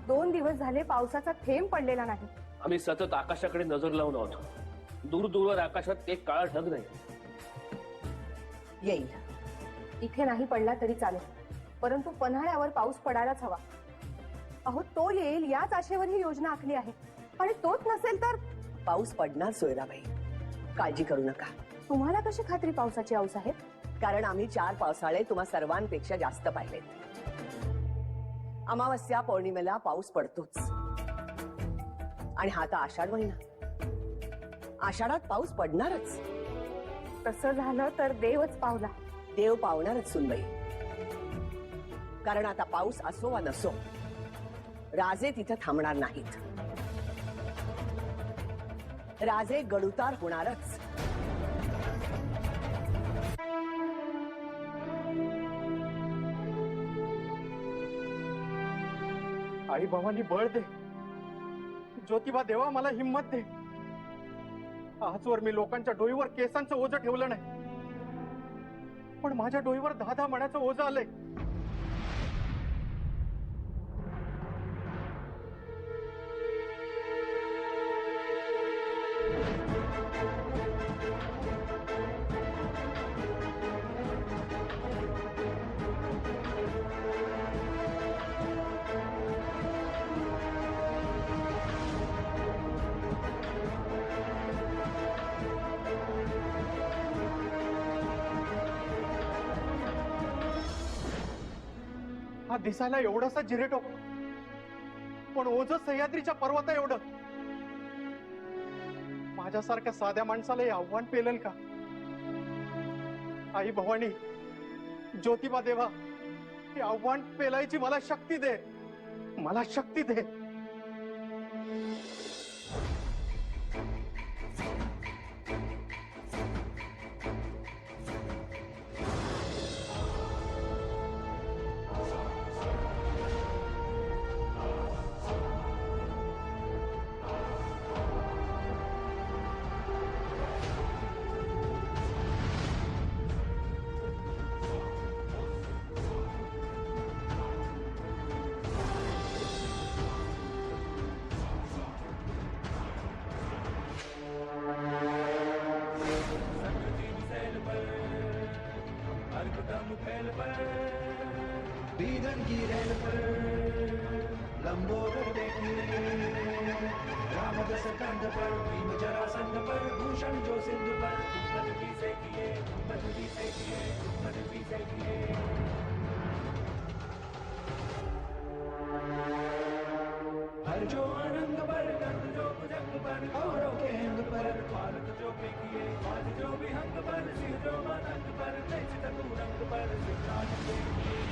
2 दिवस झाले पावसाचा थेंब पडलेला नाही. आम्ही सतत आकाशाकडे नजर लावून आहोत. दूर दूरवर आकाशात एक काळा ढग नाही. येईल. इथे नाही पडला तरी चालेल, परंतु पन्हाळ्यावर पाऊस पडायलाच हवा. अहो, तो येईल याच आशेवर ही योजना आखली आहे. आणि तोच नसेल तर पाऊस पडणार सोयराबाई. काळजी करू नका. तुम्हाला कशी खात्री पावसाची आऊसाहेब? कारण आम्ही 4 पावसाळे तुम्हा सर्वांपेक्षा जास्त पाहिलेत. अमावस्या पौर्णिमेला पाऊस पडतोच. आणि हा आता आषाढ महिना. आषाढात पाऊस पडणारच. तसं झालं तर देवच पावला. देव पावणारच सुनबाई. कारण आता पाऊस असो वा नसो, राजे तिथं थांबणार नाहीत. राजे गडुतार होणारच. आई भवानी बळ दे. ज्योतिबा देवा मला हिंमत दे. आजवर मी लोकांच्या डोईवर केसांचं ओझं ठेवलं नाही, पण माझ्या डोईवर 10 मण्याचं ओझं आलंय. हा दिसायला एवढासा जिरेटो, पण ओझं सह्याद्रीच्या पर्वता एवढं. माझ्यासारख्या साध्या माणसाला हे आव्हान पेलेल का? आई भवानी, ज्योतिबा देवा, हे आव्हान पेलायची मला शक्ती दे, मला शक्ती दे. बीदन की रेल पर लंबोदर देखिए, रामदस कंध पर भीम जरासंध पर भूषण जो सिंधु पर, पृथ्वी से किए, पृथ्वी से किए, पृथ्वी से किए. हर जो आनंद पर, कंध जो भुजंग पर, कौरव के हिंद पर, भारत जो पे किए, बाज जो विहंग पर, सिर जो मातंग पर, जैसे तूरंग पर, सिद्धार्थ के किए.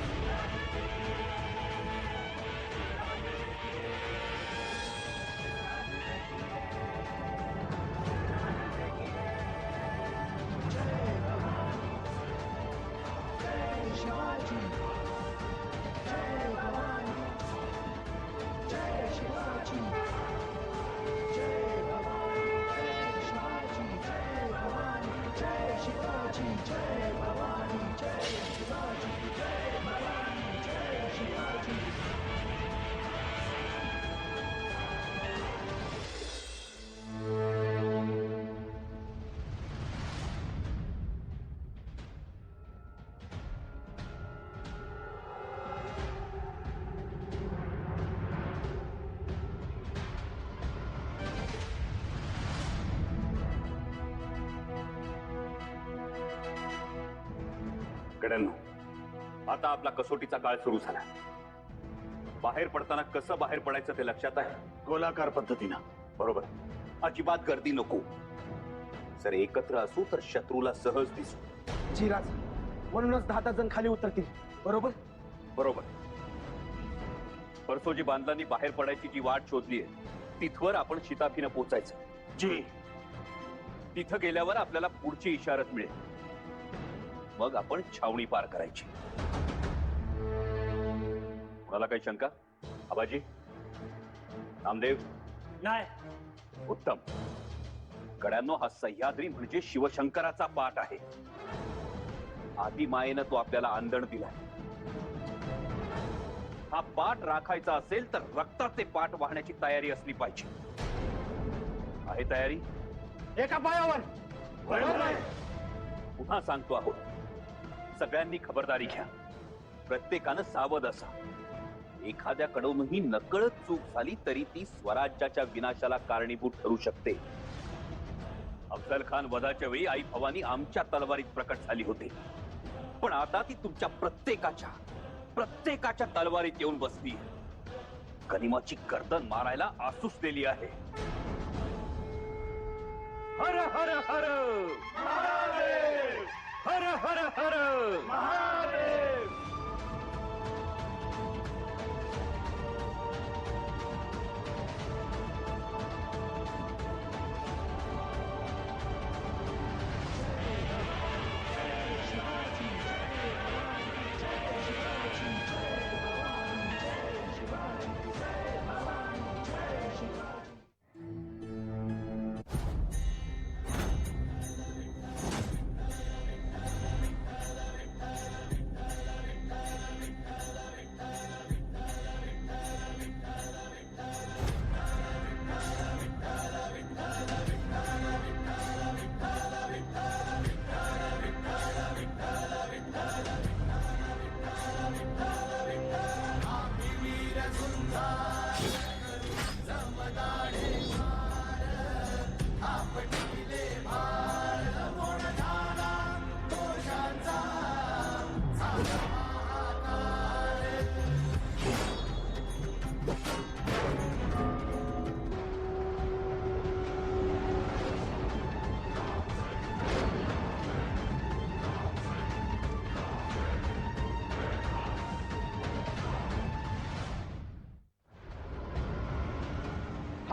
कड्यांनो, आता आपला कसोटीचा काळ सुरू झाला. बाहेर पडताना कसं बाहेर पडायचं ते लक्षात आहे? गोलाकार पद्धतीनं. बरोबर. अजिबात गर्दी नको. जर एकत्र असू तर शत्रूला सहज दिसू. जिराज, म्हणूनच 10 जण खाली उतरतील. बरोबर बरोबर. परसोजी बांधलांनी बाहेर पडायची जी वाट शोधली आहे तिथवर आपण शिताफीनं पोचायचं. जी. तिथं गेल्यावर आपल्याला पुढची इशारत मिळेल. मग आपण छावणी पार करायची. कोणाला काही शंका? आबाजी, नामदेव? नाही. उत्तम. कड्यांनो, हा सह्याद्री म्हणजे शिवशंकराचा पाठ आहे. आदी मायेनं तो आपल्याला आंदण दिलाय. हा पाठ राखायचा असेल तर रक्ताचे पाठ वाहण्याची तयारी असली पाहिजे. आहे तयारी? एका पायावर. पुन्हा सांगतो आहोत, सगळ्यांनी खबरदारी घ्या. प्रत्येकानं सावध असा. एखाद्याकडूनही नकळत चूक झाली तरी ती स्वराज्याच्या विनाशाला कारणीभूत ठरू शकते. अफजल खान वधाच्या वेळी आई भवानी आमच्या तलवारीत प्रकट झाली होती, पण आता ती तुमच्या प्रत्येकाच्या तलवारीत येऊन बसली. गनिमाची गर्दन मारायला आसूसलेली आहे. हर हर हर महादेव, हर हर हर महादेव.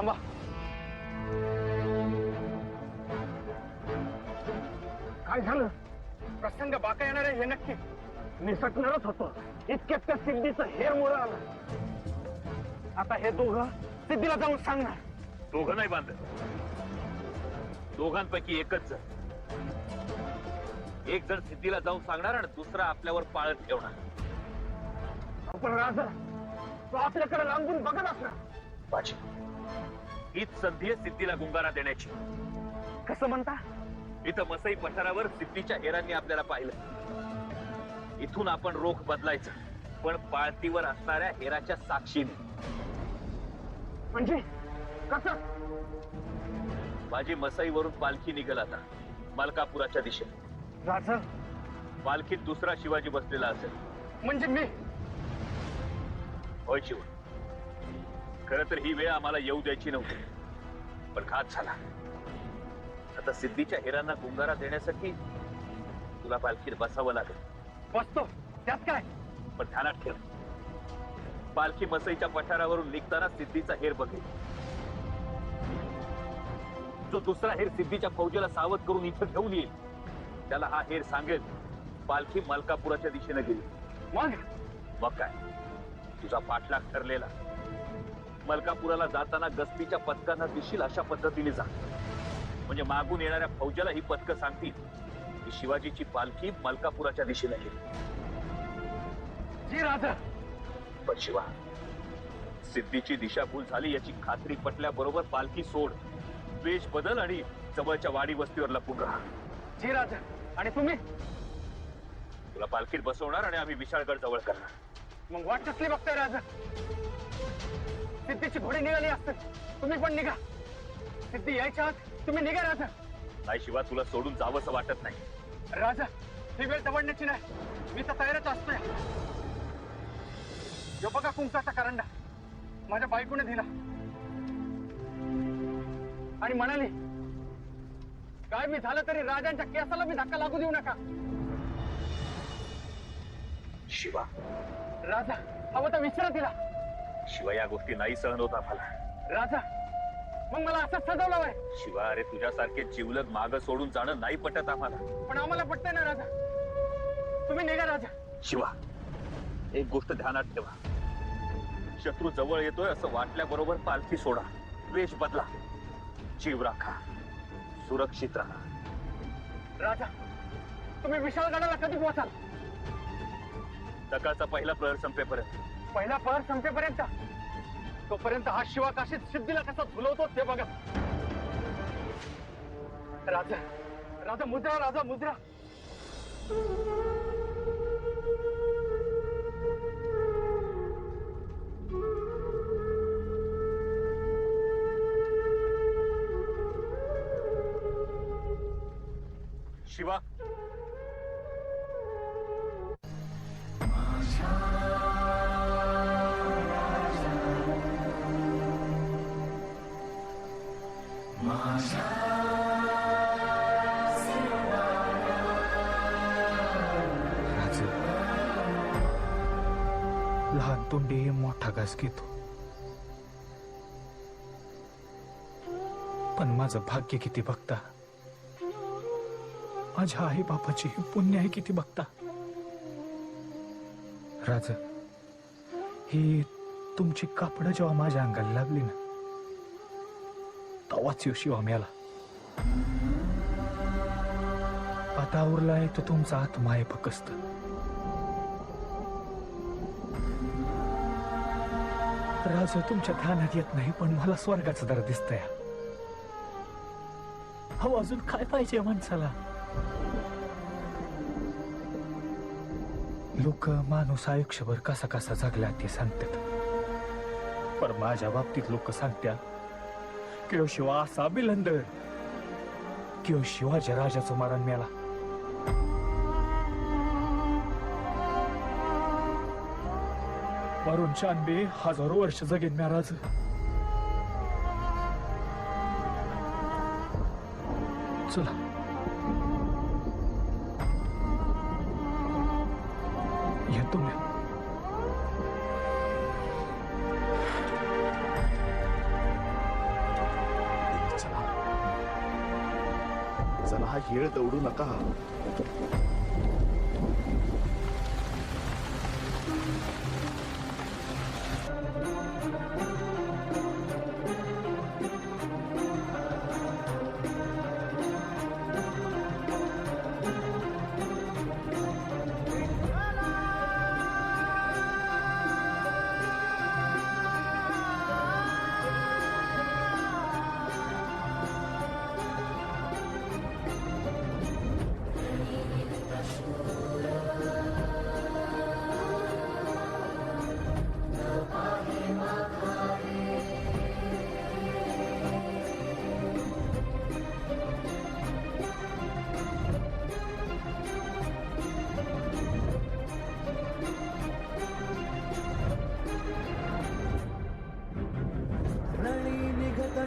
थांबा. काय झालं? प्रसंग बाका येणार आहे हे नक्की. निसटणारच होतो इतक्यात त्या सिद्धीचं हेर मोड आलं. आता हे दोघं सिद्धीला जाऊन सांगणार. दोघं नाही बांधत, दोघांपैकी एकच जण. एक जण सिद्धीला जाऊन सांगणार आणि दुसरा आपल्यावर पाळत ठेवणार. पण राजा तो आपल्याकडे लांबून बघत असणार. बाजी, हीच संधी आहे सिद्धीला गुंगारा देण्याची. कसं म्हणता? इथं मसई पठारावर सिद्धीच्या हेरांनी आपल्याला पाहिलं. इथून आपण रोख बदलायचं, पण पाळतीवर असणाऱ्या हेराच्या साक्षीने. म्हणजे कसं? माझी मसईवरून पालखी निघेल आता मलकापुराच्या दिशेने. राजा, पालखीत दुसरा शिवाजी बसलेला असेल. म्हणजे मी? होय शिव. खरं तर ही वेळ आम्हाला येऊ द्यायची नव्हती, पण घात झाला. आता सिद्धीच्या हेरांना गुंगारा देण्यासाठी तुला पालखीत बसावं लागेल. बसतो, त्यात काय? पण ध्यानात ठेव, पालखी मसईच्या पठारावरून निघताना सिद्धीचा हेर बघेल. जो दुसरा हेर सिद्धीच्या फौजेला सावध करून इथं घेऊन येईल, त्याला हा हेर सांगेल पालखी मलकापुराच्या दिशेने गेली. मग काय, तुझा पाठलाग ठरलेला. मलकापुराला जाताना गस्तीच्या पथकांना दिसशील अशा पद्धतीने जा. म्हणजे मागून येणाऱ्या फौजेला ही पथकं सांगतील की शिवाजीची पालखी मलकापुराच्या दिशेने गेली. जी राजा. पण शिवा, सिद्धीची दिशाभूल झाली याची खात्री पटल्याबरोबर पालखी सोड, वेश बदल आणि जवळच्या वाडी वस्तीवर लपून राहा. जी राजा. आणि तुम्ही? तुला पालखीत बसवणार आणि आम्ही विशाळगड जवळ करणार. मग वाट कसली बघताय राजा? सिद्धीची घोडी निघाली असते, तुम्ही पण निघा. सिद्धी यायच्या आत तुम्ही निघा राजा. नाही शिवा, तुला सोडून जावंसं वाटत नाही. राजा, ही वेळ दवडण्याची नाही. मी तर तयारच असतोय. जो बघा कुंकाचा करंडा माझ्या बायकोने दिला आणि म्हणाली, काय मी झालं तरी राजांच्या केसाला मी धक्का लागू देऊ नका. शिवा. राजा, हवं तर विचारा तिला. शिवा, या गोष्टी नाही सहन होत आम्हाला. राजा, मग मला असंच सजवलं आहे. शिवा, अरे तुझ्यासारखे जिवलग माग सोडून जाणं नाही पटत आम्हाला. पण आम्हाला पटतंय ना राजा. तुम्ही निघा राजा. शिवा, एक गोष्ट ध्यानात ठेवा. शत्रू जवळ येतोय असं वाटल्याबरोबर पालखी सोडा, वेश बदला, जीव राखा, सुरक्षित राहा. राजा, तुम्ही विशाळगडाला कधी पोहोचाल? सकाळचा पहिला प्रहर संपेपर्यंत. पहिला प्रहर संपेपर्यंत? तोपर्यंत हा शिवा काशीत सिद्धीला कसा झुलवतो ते बघा. राजा, राजा मुद्रा, राजा मुद्रा. शिवा. लहान तोंडी मोठा घास घेतो, पण माझं भाग्य किती बघता. माझ्या आई बापाची पुण्य आहे किती बघता. राज, ही तुमची कापड जेव्हा माझ्या अंगाला लागली ना, तेव्हाच शिवा मेला. आता उरलाय तो तुमचा आत्मा आहे फक्त. राज, तुमच्या ध्यानात येत नाही, पण मला स्वर्गाचं दर दिसतंय. हो, अजून काय पाहिजे माणसाला? लोक माणूस आयुष्यभर कसा कसा जगला ते सांगतात, पण माझ्या बाबतीत लोक सांगतात की शिवा असा बिलंदर, की शिवाजी राजाचं मरण मेला. वरून 96,000 वर्ष जगेन म्या राज. चला, येतो मी. मला हा येळ दौडू नका.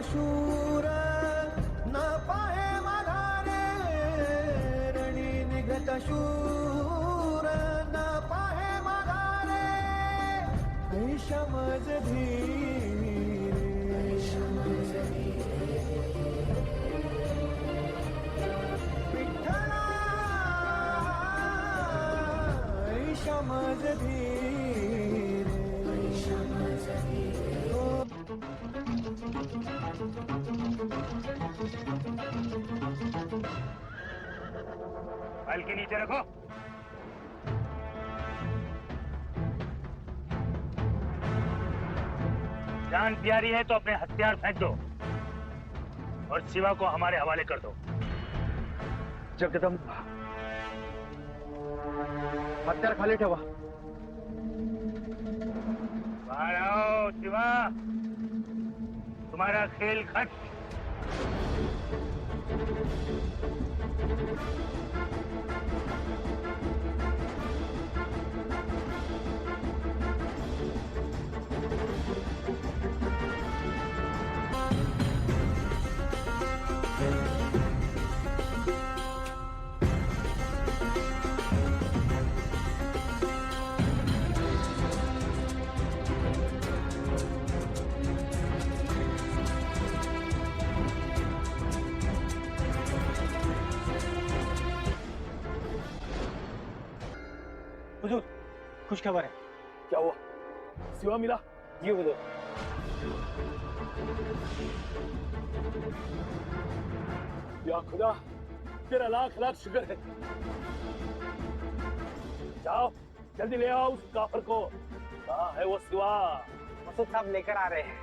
शूर न पाहे माघारे, रणी निघत शूर न पाहे माघारे, ऐशमज धीरे, विठ्ठला ऐशमज धीरे, फल के नीचे रखो. जान प्यारी है तो अपने हथियार फेंक दो और शिवा को हमारे हवाले कर दो. जगदंबा, हत्यार खाली ठेवा. बाहर आओ शिवा, तुम्हारा खेल खत्म. हुजूर, खुश खबर है. क्या हुआ? सिवा मिला? ये हुजूर. या खुदा, तेरा लाख लाख शुक्र है. जाओ जल्दी ले आओ उस काफर को. कहाँ है वो सिवा? मसूद साहब लेकर आ रहे हैं.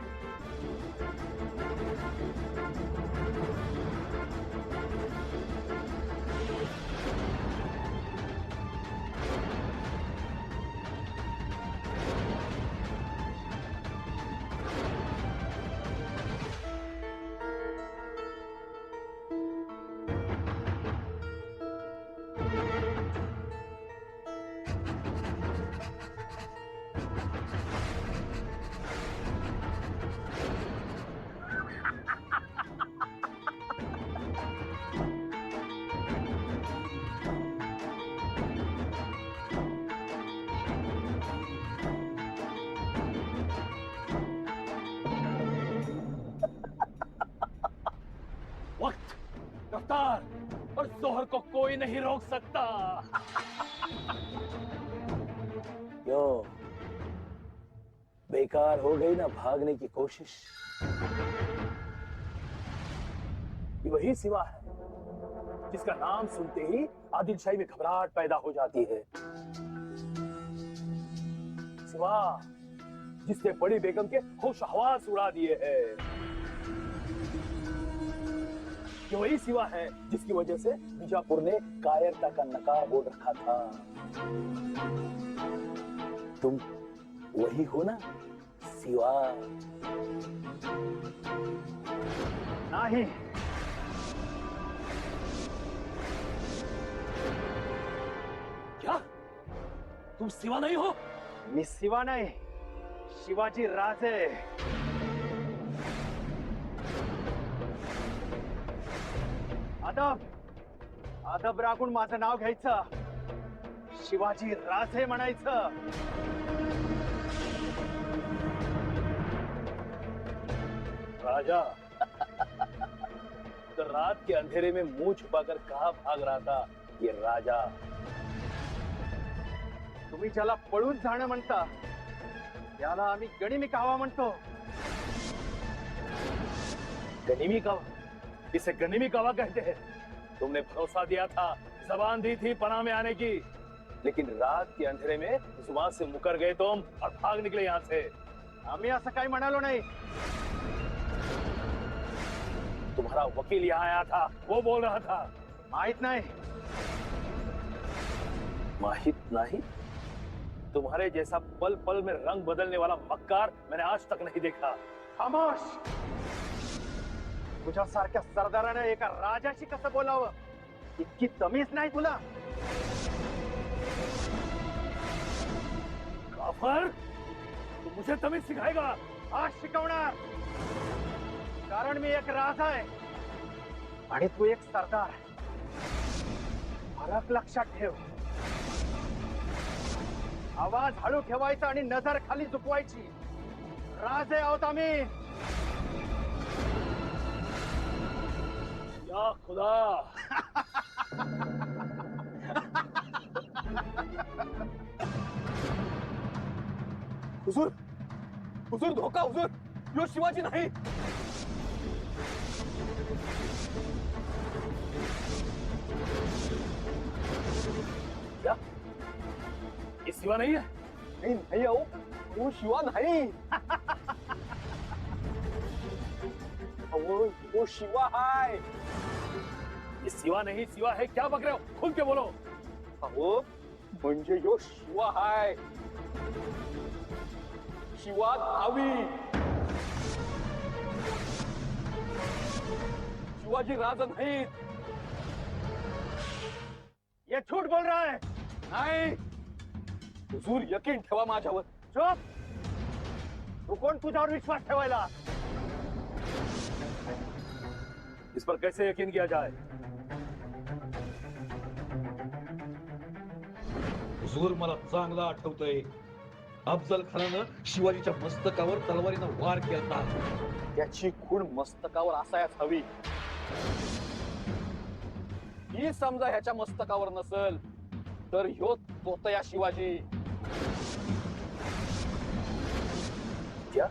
रफ्तार और जोहर को कोई नहीं रोक सकता. क्यों, बेकार हो गई ना भागने की कोशिश? ये वही सिवा है जिसका नाम सुनते ही आदिल शाही में घबराहट पैदा हो जाती है. सिवा जिसने बड़ी बेगम के होश हवास उड़ा दिए हैं. ये वही सिवा है जिसकी वजह से बीजापुर ने कायरता का नकाब ओढ़ रखा था. तुम वही हो ना सिवा? नहीं. क्या तुम सिवा नहीं हो? मी शिवा नाही, शिवाजी राजे. अदब अदब राखून माझं नाव घ्यायचं. शिवाजी राजे म्हणायचं. राजा. तर रात के अंधेरे में मुंह छुपाकर कहाँ भाग रहा था ये राजा? तुम्ही ज्याला पळून जाणं म्हणता त्याला आम्ही गनिमी कावा म्हणतो. गनीमी कावा? इसे गनीमी कावा कहते हैं? तुमने भरोसा दिया था, जबान दी थी पनाह में आने की, लेकिन रात के अंधेरे में जुबान से मुकर गए तुम और भाग निकले यहाँ से. आम्ही असं काही म्हणालो नाही. तुम्हारा वकील यहाँ आया था, वो बोल रहा था. माहित नाही. माहित नहीं? तुम्हारे जैसा पल पल में रंग बदलने वाला मक्कार मैंने आज तक नहीं देखा. खामोश. तुझ्यासारख्या सरदाराने एका राजाशी कसं बोलावं इतकी तमीज नाही तुला. काफर, तू मुझे तमीज सिखाएगा? आज शिकवणार. कारण मी एक राजा आहे आणि तू एक सरदार आहे. फरक लक्षात ठेव. आवाज हळू ठेवायचा आणि नजर खाली झुकवायची. राजे आहोत आम्ही. या खुदा. हुजूर, हुजूर धोका. हुजूर, यो शिवाजी नाही. क्या ये शिवा नहीं है? नहीं नहीं आओ, वो शिवा नहीं. वो शिवा है. ये शिवा नहीं, शिवा है. क्या बक रहे हो? खुल के बोलो. अहो म्हणजे यो शिवा आहे. शिवा धावी. शिवाजी राजा नहीं. ये झूठ बोल रहा है. नहीं. हुजूर यकीन ठेवा माझ्यावर. चुप. तू कोण तुझ्यावर विश्वास ठेवायला? इस पर कैसे यकीन किया जाए? हुजूर, मला चांगला आठवतंय, अफजल खानानं शिवाजीच्या मस्तकावर तलवारीनं वार केला. त्याची खूण मस्तकावर असायच हवी. ही समजा ह्याच्या मस्तकावर नसल तर ह्यो तोतया शिवाजी. क्या?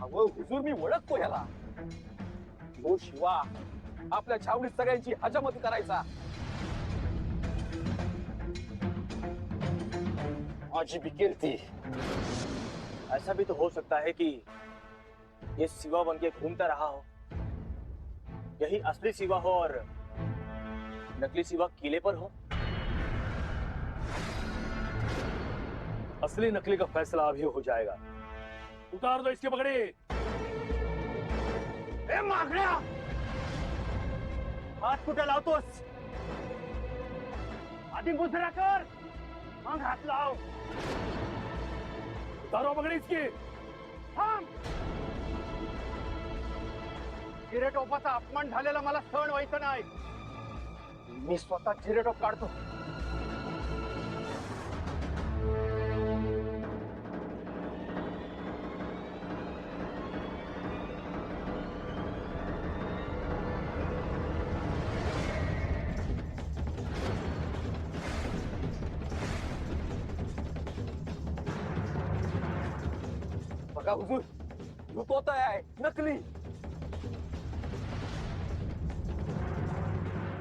अहो हुजूर, मी ओळखतो ह्याला. हो शिवा आपल्या छावणीत सगळ्यांची हजामती करायचा. माझी बिकीर्ती. ऐसा भी तो हो सकता है कि ये सिवा बन के घूमता रहा हो. यही असली सिवा हो और नकली सिवा किले पर हो. असली नकली का फैसला अभी हो जाएगा. उतार दो इसकी पगड़ी. ए मागण्या, हात कुठे लावतोस? आधी मुजरा कर, मग हात लाव. उतारो पगड़ी इसकी. थांब. जिरेटोपाचा अपमान झालेला मला सहन व्हायचं नाही. मी स्वतः जिरेटोप काढतो. बघा हुजूर, तो तोता आहे नकली.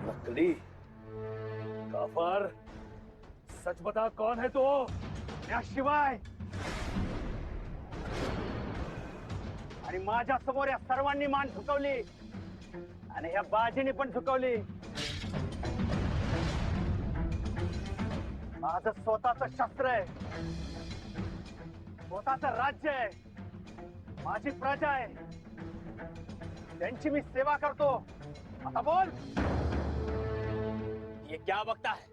नकली? काफर, सच बता, कौन है तू? याशिवाय आणि माझ्या समोर या सर्वांनी मान झुकवली आणि या बाजीने पण झुकवली. माझं स्वतःच शस्त्र आहे, स्वतःच राज्य आहे, माझी प्रजा आहे, त्यांची मी सेवा करतो. आता बोल. ये क्या बकता है?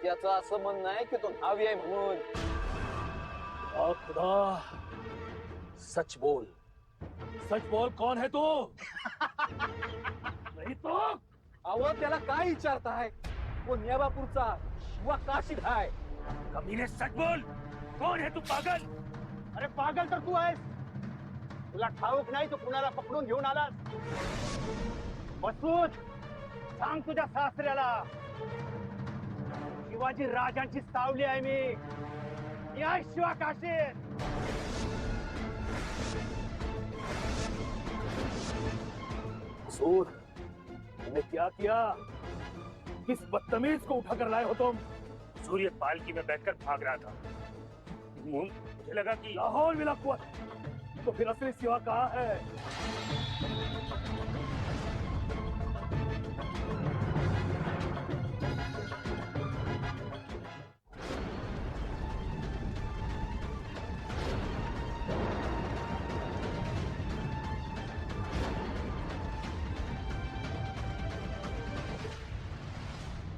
त्याचं असं म्हणणं आहे की तो न्हावी आहे म्हणून. ओ खुदा, सच बोल. सच बोल, कौन है तू? नहीं तो अहो त्याला काय विचारताय? वो नेवापूरचा शिवा काशीद आहे. कमीने, सच बोल. कौन है तू? पागल. अरे पागल तर तू आहेस. तुला ठाऊक नाही तू कुणाला पकडून घेऊन आलास? मसूद, सांग तुझ्या सासऱ्याला, शिवाजी राजांची सावली आहे मी आहे शिवा काशीद. मसूद, तुमने क्या किया? किस बदतमीज को उठा कर लाए हो तुम? सूर्य पालकी में बैठकर भाग रहा था, मुझे लगा कि लाहौल मिला कुआ, तो फिर असली सिवा कहाँ है?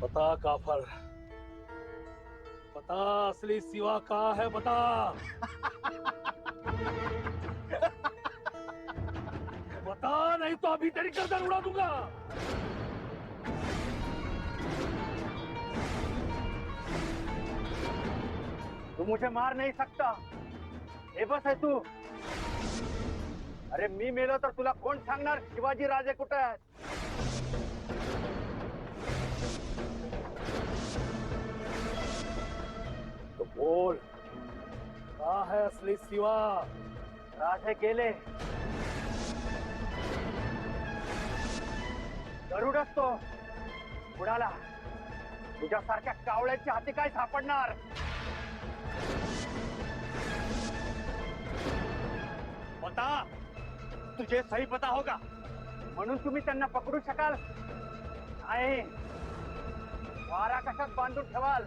बता काफर, बता असली सिवा कहाँ है, बता. बता, नहीं तो अभी तेरी गर्दन उड़ा दूंगा. तू मुझे मार नहीं सकता, हे बस आहे तू. अरे मी मेलो तर तुला कोण सांगणार शिवाजी राजे कुठे आहेत? तो बोल, कहाँ है असली सिवा? राजे गेले. गरुडच तो उडाला. तुझ्यासारख्या कावळ्याच्या हाती काय सापडणार? बता, तुझे सही पता होगा म्हणून तुम्ही त्यांना पकडू शकाल? नाही, वारा कशात बांधून ठेवाल?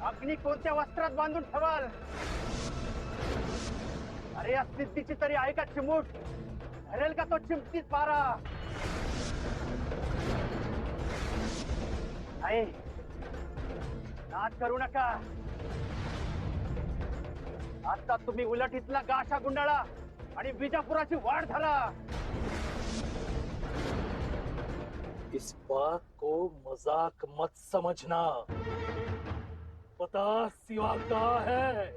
अग्नी कोणत्या वस्त्रात बांधून ठेवाल? अरे या सिद्धीची तरी आहे का चिमूट? धरेल का तो चिमटीत पारा? नाही, नाद करू नका. आता तुम्ही उलट इथला गाशा गुंडाळा आणि विजापुराची वाढ झाला. इस बात को मजाक मत समझना. पता सिवा कहाँ है?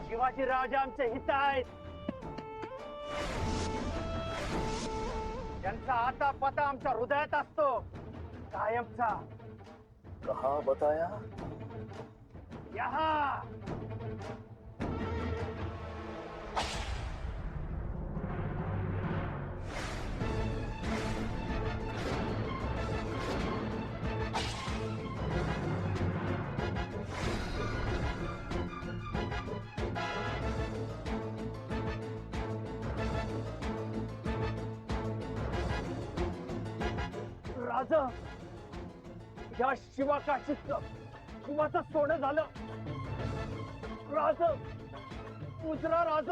शिवाजी राजा आमचे हित आहेत. त्यांचा आता पता आमच्या हृदयात असतो, कायमचा. कहाँ बताया? यहाँ. राजा, या शिवाचं सोनं झालं. राज, मुजरा राज,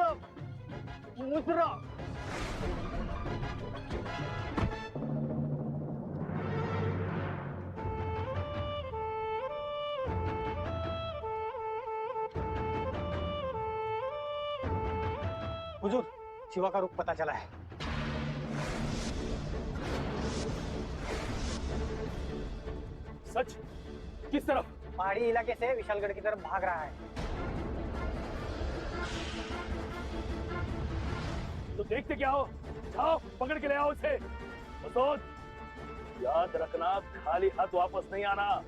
मुजरा. हुजूर, शिवा का रुख पता चला है. सच? किस तरफ? पहाड़ी इलाके से विशालगढ़ की तरफ भाग रहा है. तो देखते क्या हो? जाओ पकड़ के ले आओ उसे. मसूद, याद रखना, खाली हाथ वापस नहीं आना.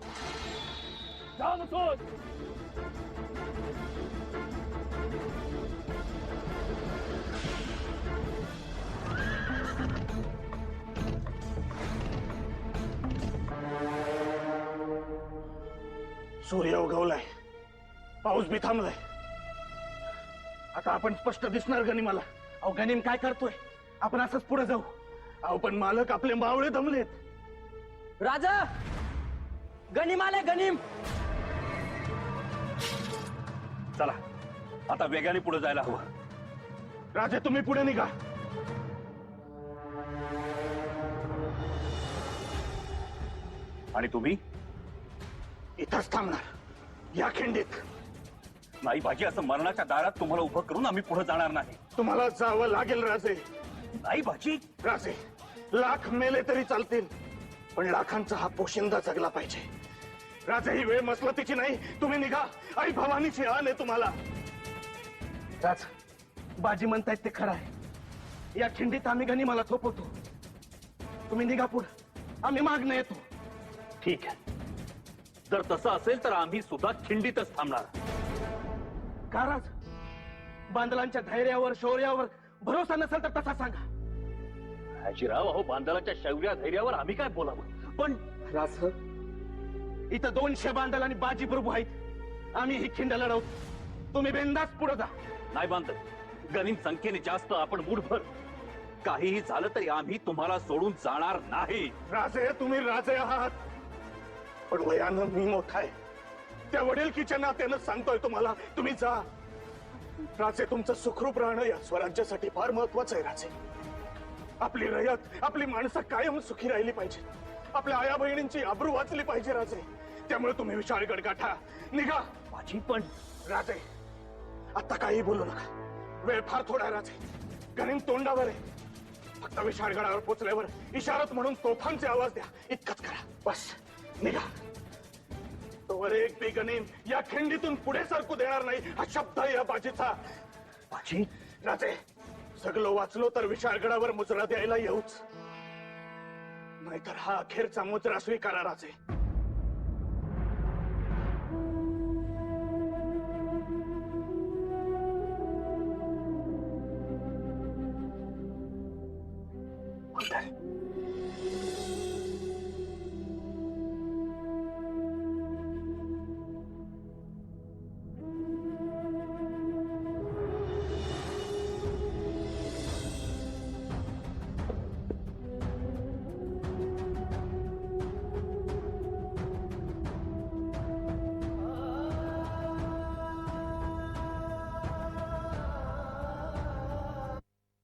जाओ मसूद. सूर्य उगवलाय, पाऊस बी थांबलाय. आता आपण स्पष्ट दिसणार गनिमाला. अहो गनीम काय करतोय? आपण असंच पुढे जाऊ. अहो पण मालक आपले मावळे दमलेत. राजा, गनीम आले, गनीम. चला आता वेगाने पुढे जायला हवं. राजे तुम्ही पुढे निघा. आणि तुम्ही इथंच थांबणार, या खिंडीत. नाही बाजी, असं मरणाच्या दारात तुम्हाला उभं करून आम्ही पुढे जाणार नाही. तुम्हाला जावं लागेल राजे. नाही बाजी. राजे, लाख मेले तरी चालतील, पण लाखांचा हा पोशिंदा जगला पाहिजे. राजा ही वेळ मसलतीची नाही. तुम्ही निघा. आई भवानीची आण आहे तुम्हाला. राज, बाजी म्हणतायत ते खरं आहे. या खिंडीत आम्ही गनिमाला थोपवतो. तुम्ही निघा पुढे, आम्ही मागणं येतो. ठीक आहे. जर तसं असेल तर आम्ही सुद्धा खिंडीतच थांबणार. का राज? बांदलांच्या धैर्यावर शौर्यावर भरोसा नसेल तर तसा सांगा. हाजीराव, अहो बांदलाच्या शौर्या धैर्यावर आम्ही काय बोलावं? पण राज, इथं 200 बांदल आणि बाजी प्रभू आहेत. आम्ही ही खिंड लढवतो. तुम्ही बिनधास्त पुढे जा. नाही बांधल, गनिम संख्येने जास्त, आपण मुठभर. काहीही झालं तरी आम्ही तुम्हाला सोडून जाणार नाही. राजे, तुम्ही राजे आहात, पण वयानं मी मोठा आहे. त्या वडीलकीच्या नात्यानं सांगतोय तुम्हाला, तुम्ही जा. राजे, तुमचं सुखरूप राहणं या स्वराज्यासाठी फार महत्वाचं आहे. राजे, आपली रयत, आपली माणसं कायम सुखी राहिली पाहिजे. आपल्या आया बहिणींची आबरू वाचली पाहिजे. राजे, त्यामुळे तुम्ही विशाळगड गाठा. निघा. माझी पण राजे, आता काही बोलू नका. वेळ फार थोडा आहे. राजे, गनिम तोंडावर आहे. फक्त विशाळगडावर पोचल्यावर इशारत म्हणून तोफांचे आवाज द्या. इतकंच करा. बस, निघा. तोवर एक बी गनिम या खिंडीतून पुढे सरकू देणार नाही, हा शब्द आहे या बाजीचा. बाजी? राजे, सगळं वाचलो तर विशाळगडावर मुजरा द्यायला येऊच, नाहीतर हा अखेरचा मुजरा स्वीकारा. राजे,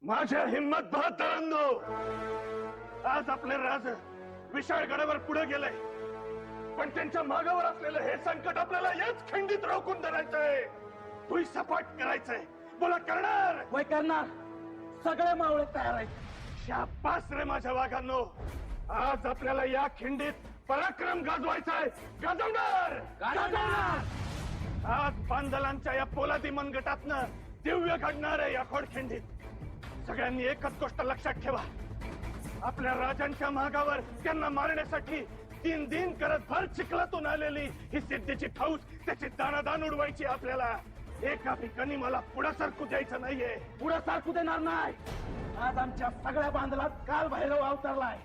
माझ्या हिम्मत बहादरांनो, आज आपले राज विशाळगडावर पुढे गेले, पण त्यांच्या मागावर असलेलं हे संकट आपल्याला याच खंडित रोखून धरायचंय. तुही सपाट करायचंय. बोला, करणार? वय करणार. सगळे मावळे तयार आहेत. शाबास रे माझ्या वाघांनो. आज आपल्याला या खिंडीत पराक्रम गाजवायचा आहे. गाजवणार, गाजवणार. आज बांदलांच्या या पोलादी मनगटातनं दिव्य घडणार आहे या खोडखिंडीत. सगळ्यांनी एकच गोष्ट लक्षात ठेवा. आपल्या राजांच्या मागावर त्यांना मारण्यासाठी दिन दिन करत भर चिखलातून आलेली ही सिद्धीची फौज, त्याची दाणादाण उडवायची. आपल्याला एका ठिकाणी मला पुढे सरकू द्यायचं नाहीये. पुढे सरकू देणार नाही. आज आमच्या सगळ्या बांधलात काल भैरव अवतरलाय.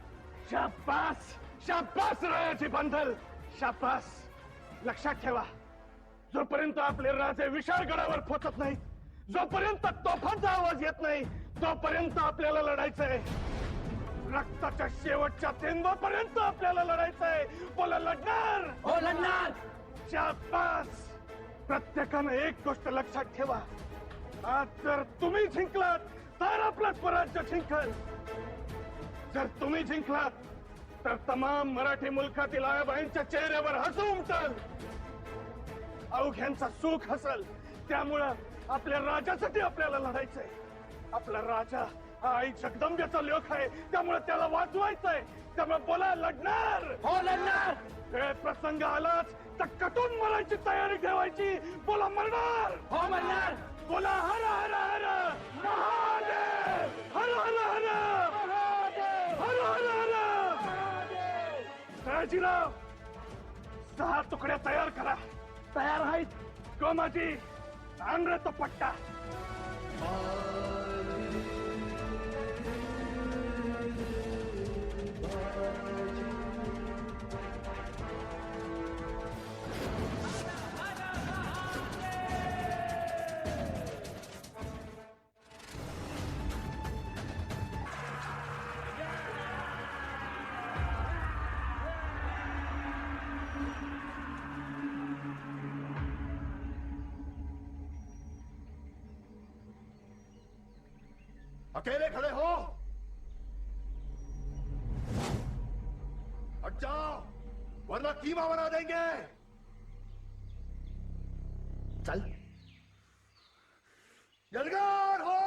शाबास, शाबास रायाची बांधल, शाबास. लक्षात ठेवा, जोपर्यंत आपले राजे विशाळगडावर पोहोचत नाही, जोपर्यंत तोफांचा आवाज येत नाही, तोपर्यंत आपल्याला लढायचंय. रक्ताच्या शेवटच्या थेंबापर्यंत आपल्याला लढायचंय. बोला, लढणार? हो, लढणार. शाबास. प्रत्येकानं एक गोष्ट लक्षात ठेवा. आज जर तुम्ही जिंकलात तर आपलं स्वराज्य जिंकल. जर तुम्ही जिंकलात तर तमाम मराठी मुलखातील आयाबाईंच्या चेहऱ्यावर हसू उमटल. अवघ्यांचा सुख हसल. त्यामुळं आपल्या राजासाठी आपल्याला लढायचंय. आपला राजा हा आई जगदंबेचा लेख आहे, त्यामुळे त्याला वाचवायचंय. त्यामुळे बोला, लढणार? हो, लढणार. वेळ प्रसंग आलाच तर कटून मरायची तयारी ठेवायची. बोला, मरणार? हो, मरणार. बोला, हर हर हर महादेव, हर हर हर हर हर हर. सयाजीराव, 6 तुकड्या तयार करा. तयार आहेत. गोमाजी, आण रे तो पट्टा. अकेले खड़े हो? हट जाओ, वरना कीमा बना देंगे. चल. यलगार हो.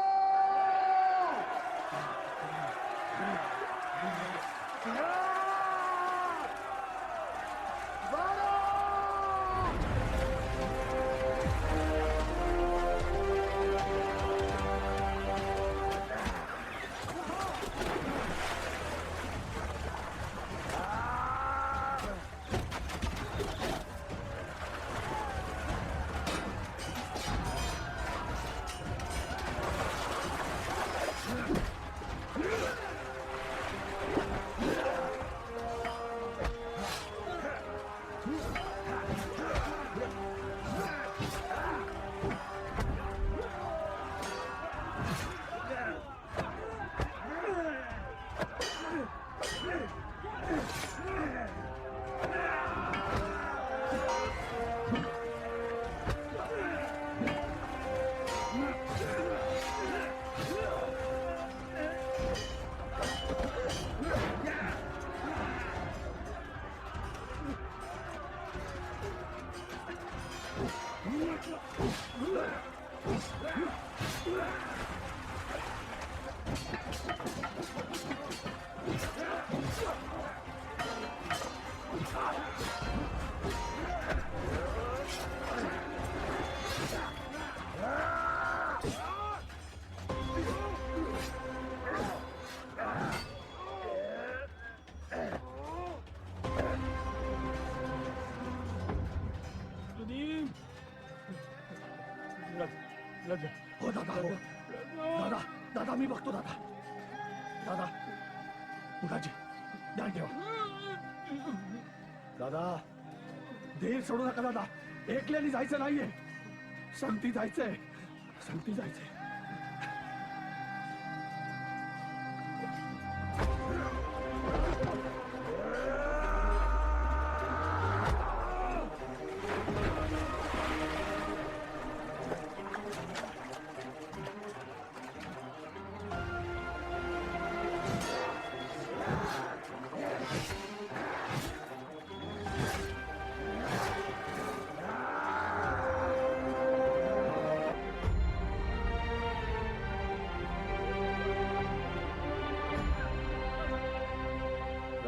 हो दादा हो दादा दादा मी बघतो दादा दादा मुलाजी ध्यान ठेवा दादा धीर सोडू नका दादा एकल्याने जायचं नाहीये संगती जायचंय संगती जायचंय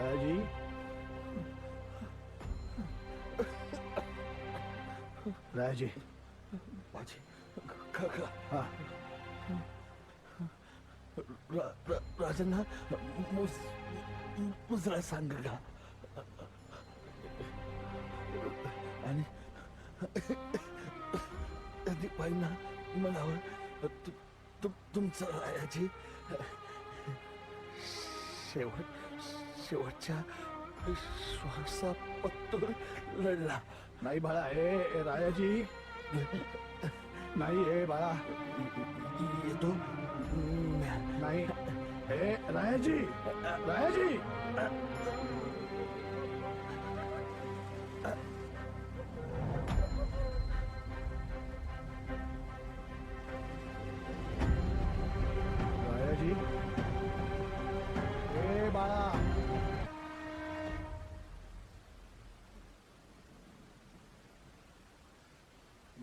रायाजी रायाजी बाजी हा राजांना मुजरा सांग का आणि दीपाईंना म्हणावं तुमचं रायाची शेवटच्या श्वासापत्तूर लढला नाही बाळा हे रायाजी नाही हे बाळा येतो नाही हे रायाजी रायाजी रायाजी हे बाळा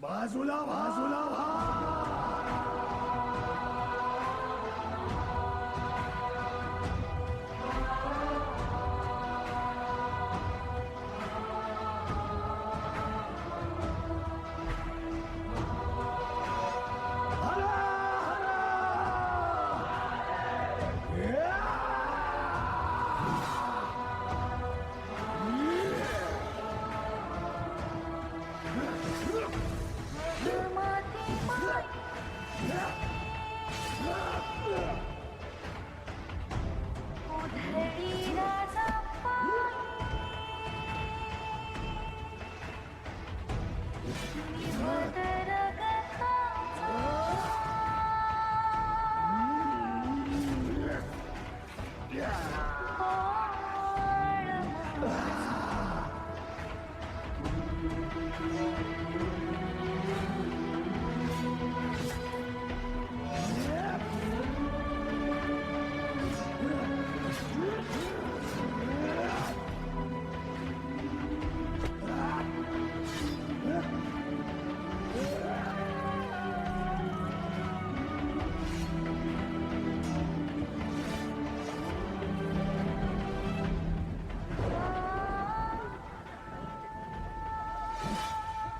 बाजूला बाजूला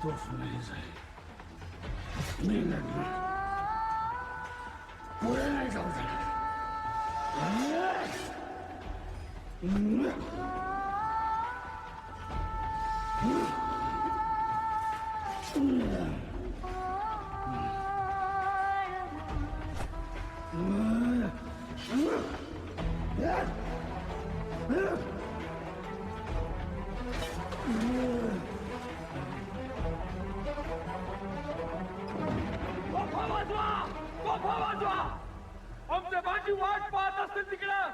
तोफ नहीं जाए मी लढली पुढे नाही जाऊ आमच्या माझी वाट पाहत असतील तिकडं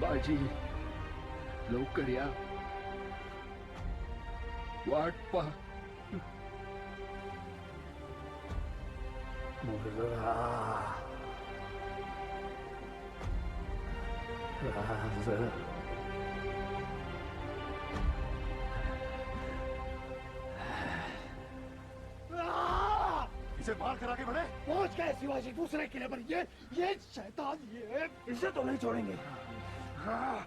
बाजी लवकर या वाट पहा मुर्रा राज इसे मार कर आगे बढ़े। पहुंच गए शिवाजी दूसरे किले पर। ये शैतान, ये इसे तो नहीं छोड़ेंगे। हाँ।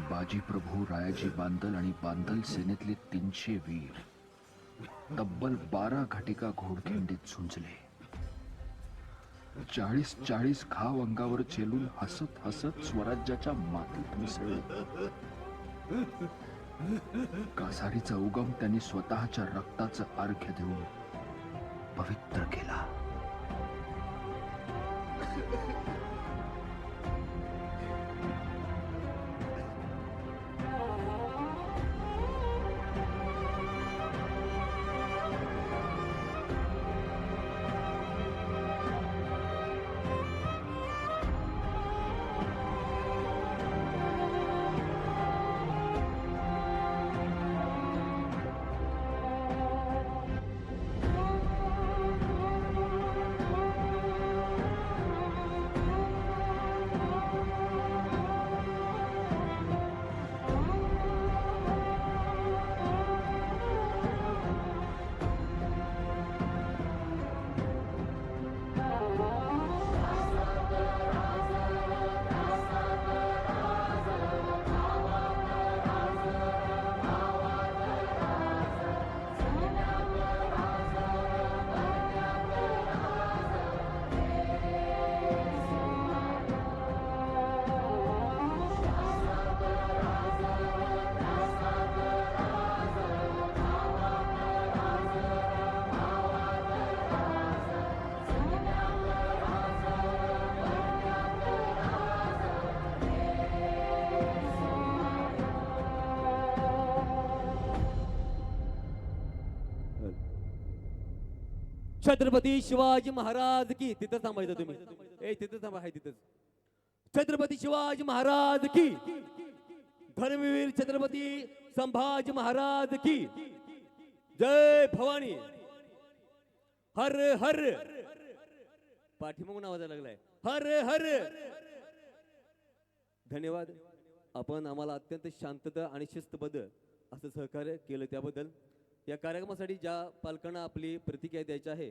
बाजी प्रभू, रायाजी बांदल आणि बांदल सेनेतले 300 वीर तब्बल 12 घटिका घोडखिंडीत झुंजले. 40 घाव अंगावर चेलून हसत हसत स्वराज्याच्या मातीत मिसळले. कासारीचा उगम त्यांनी स्वतःच्या रक्ताचं अर्घ्य देऊन पवित्र केला. छत्रपती शिवाजी महाराज की. तिथं थांबायचं तुम्ही. तिथं थांबा. आहे तिथंच. छत्रपती शिवाजी महाराज की. धर्मवीर छत्रपती संभाजी महाराज की. जय भवानी. हर हर. पाठीमागून आवाज लागलाय. हर हर. धन्यवाद. आपण आम्हाला अत्यंत शांतता आणि शिस्तबद्ध असं सहकार्य केलं त्याबद्दल. या कार्यक्रमासाठी ज्या पालकांना आपली प्रतिक्रिया द्यायची आहे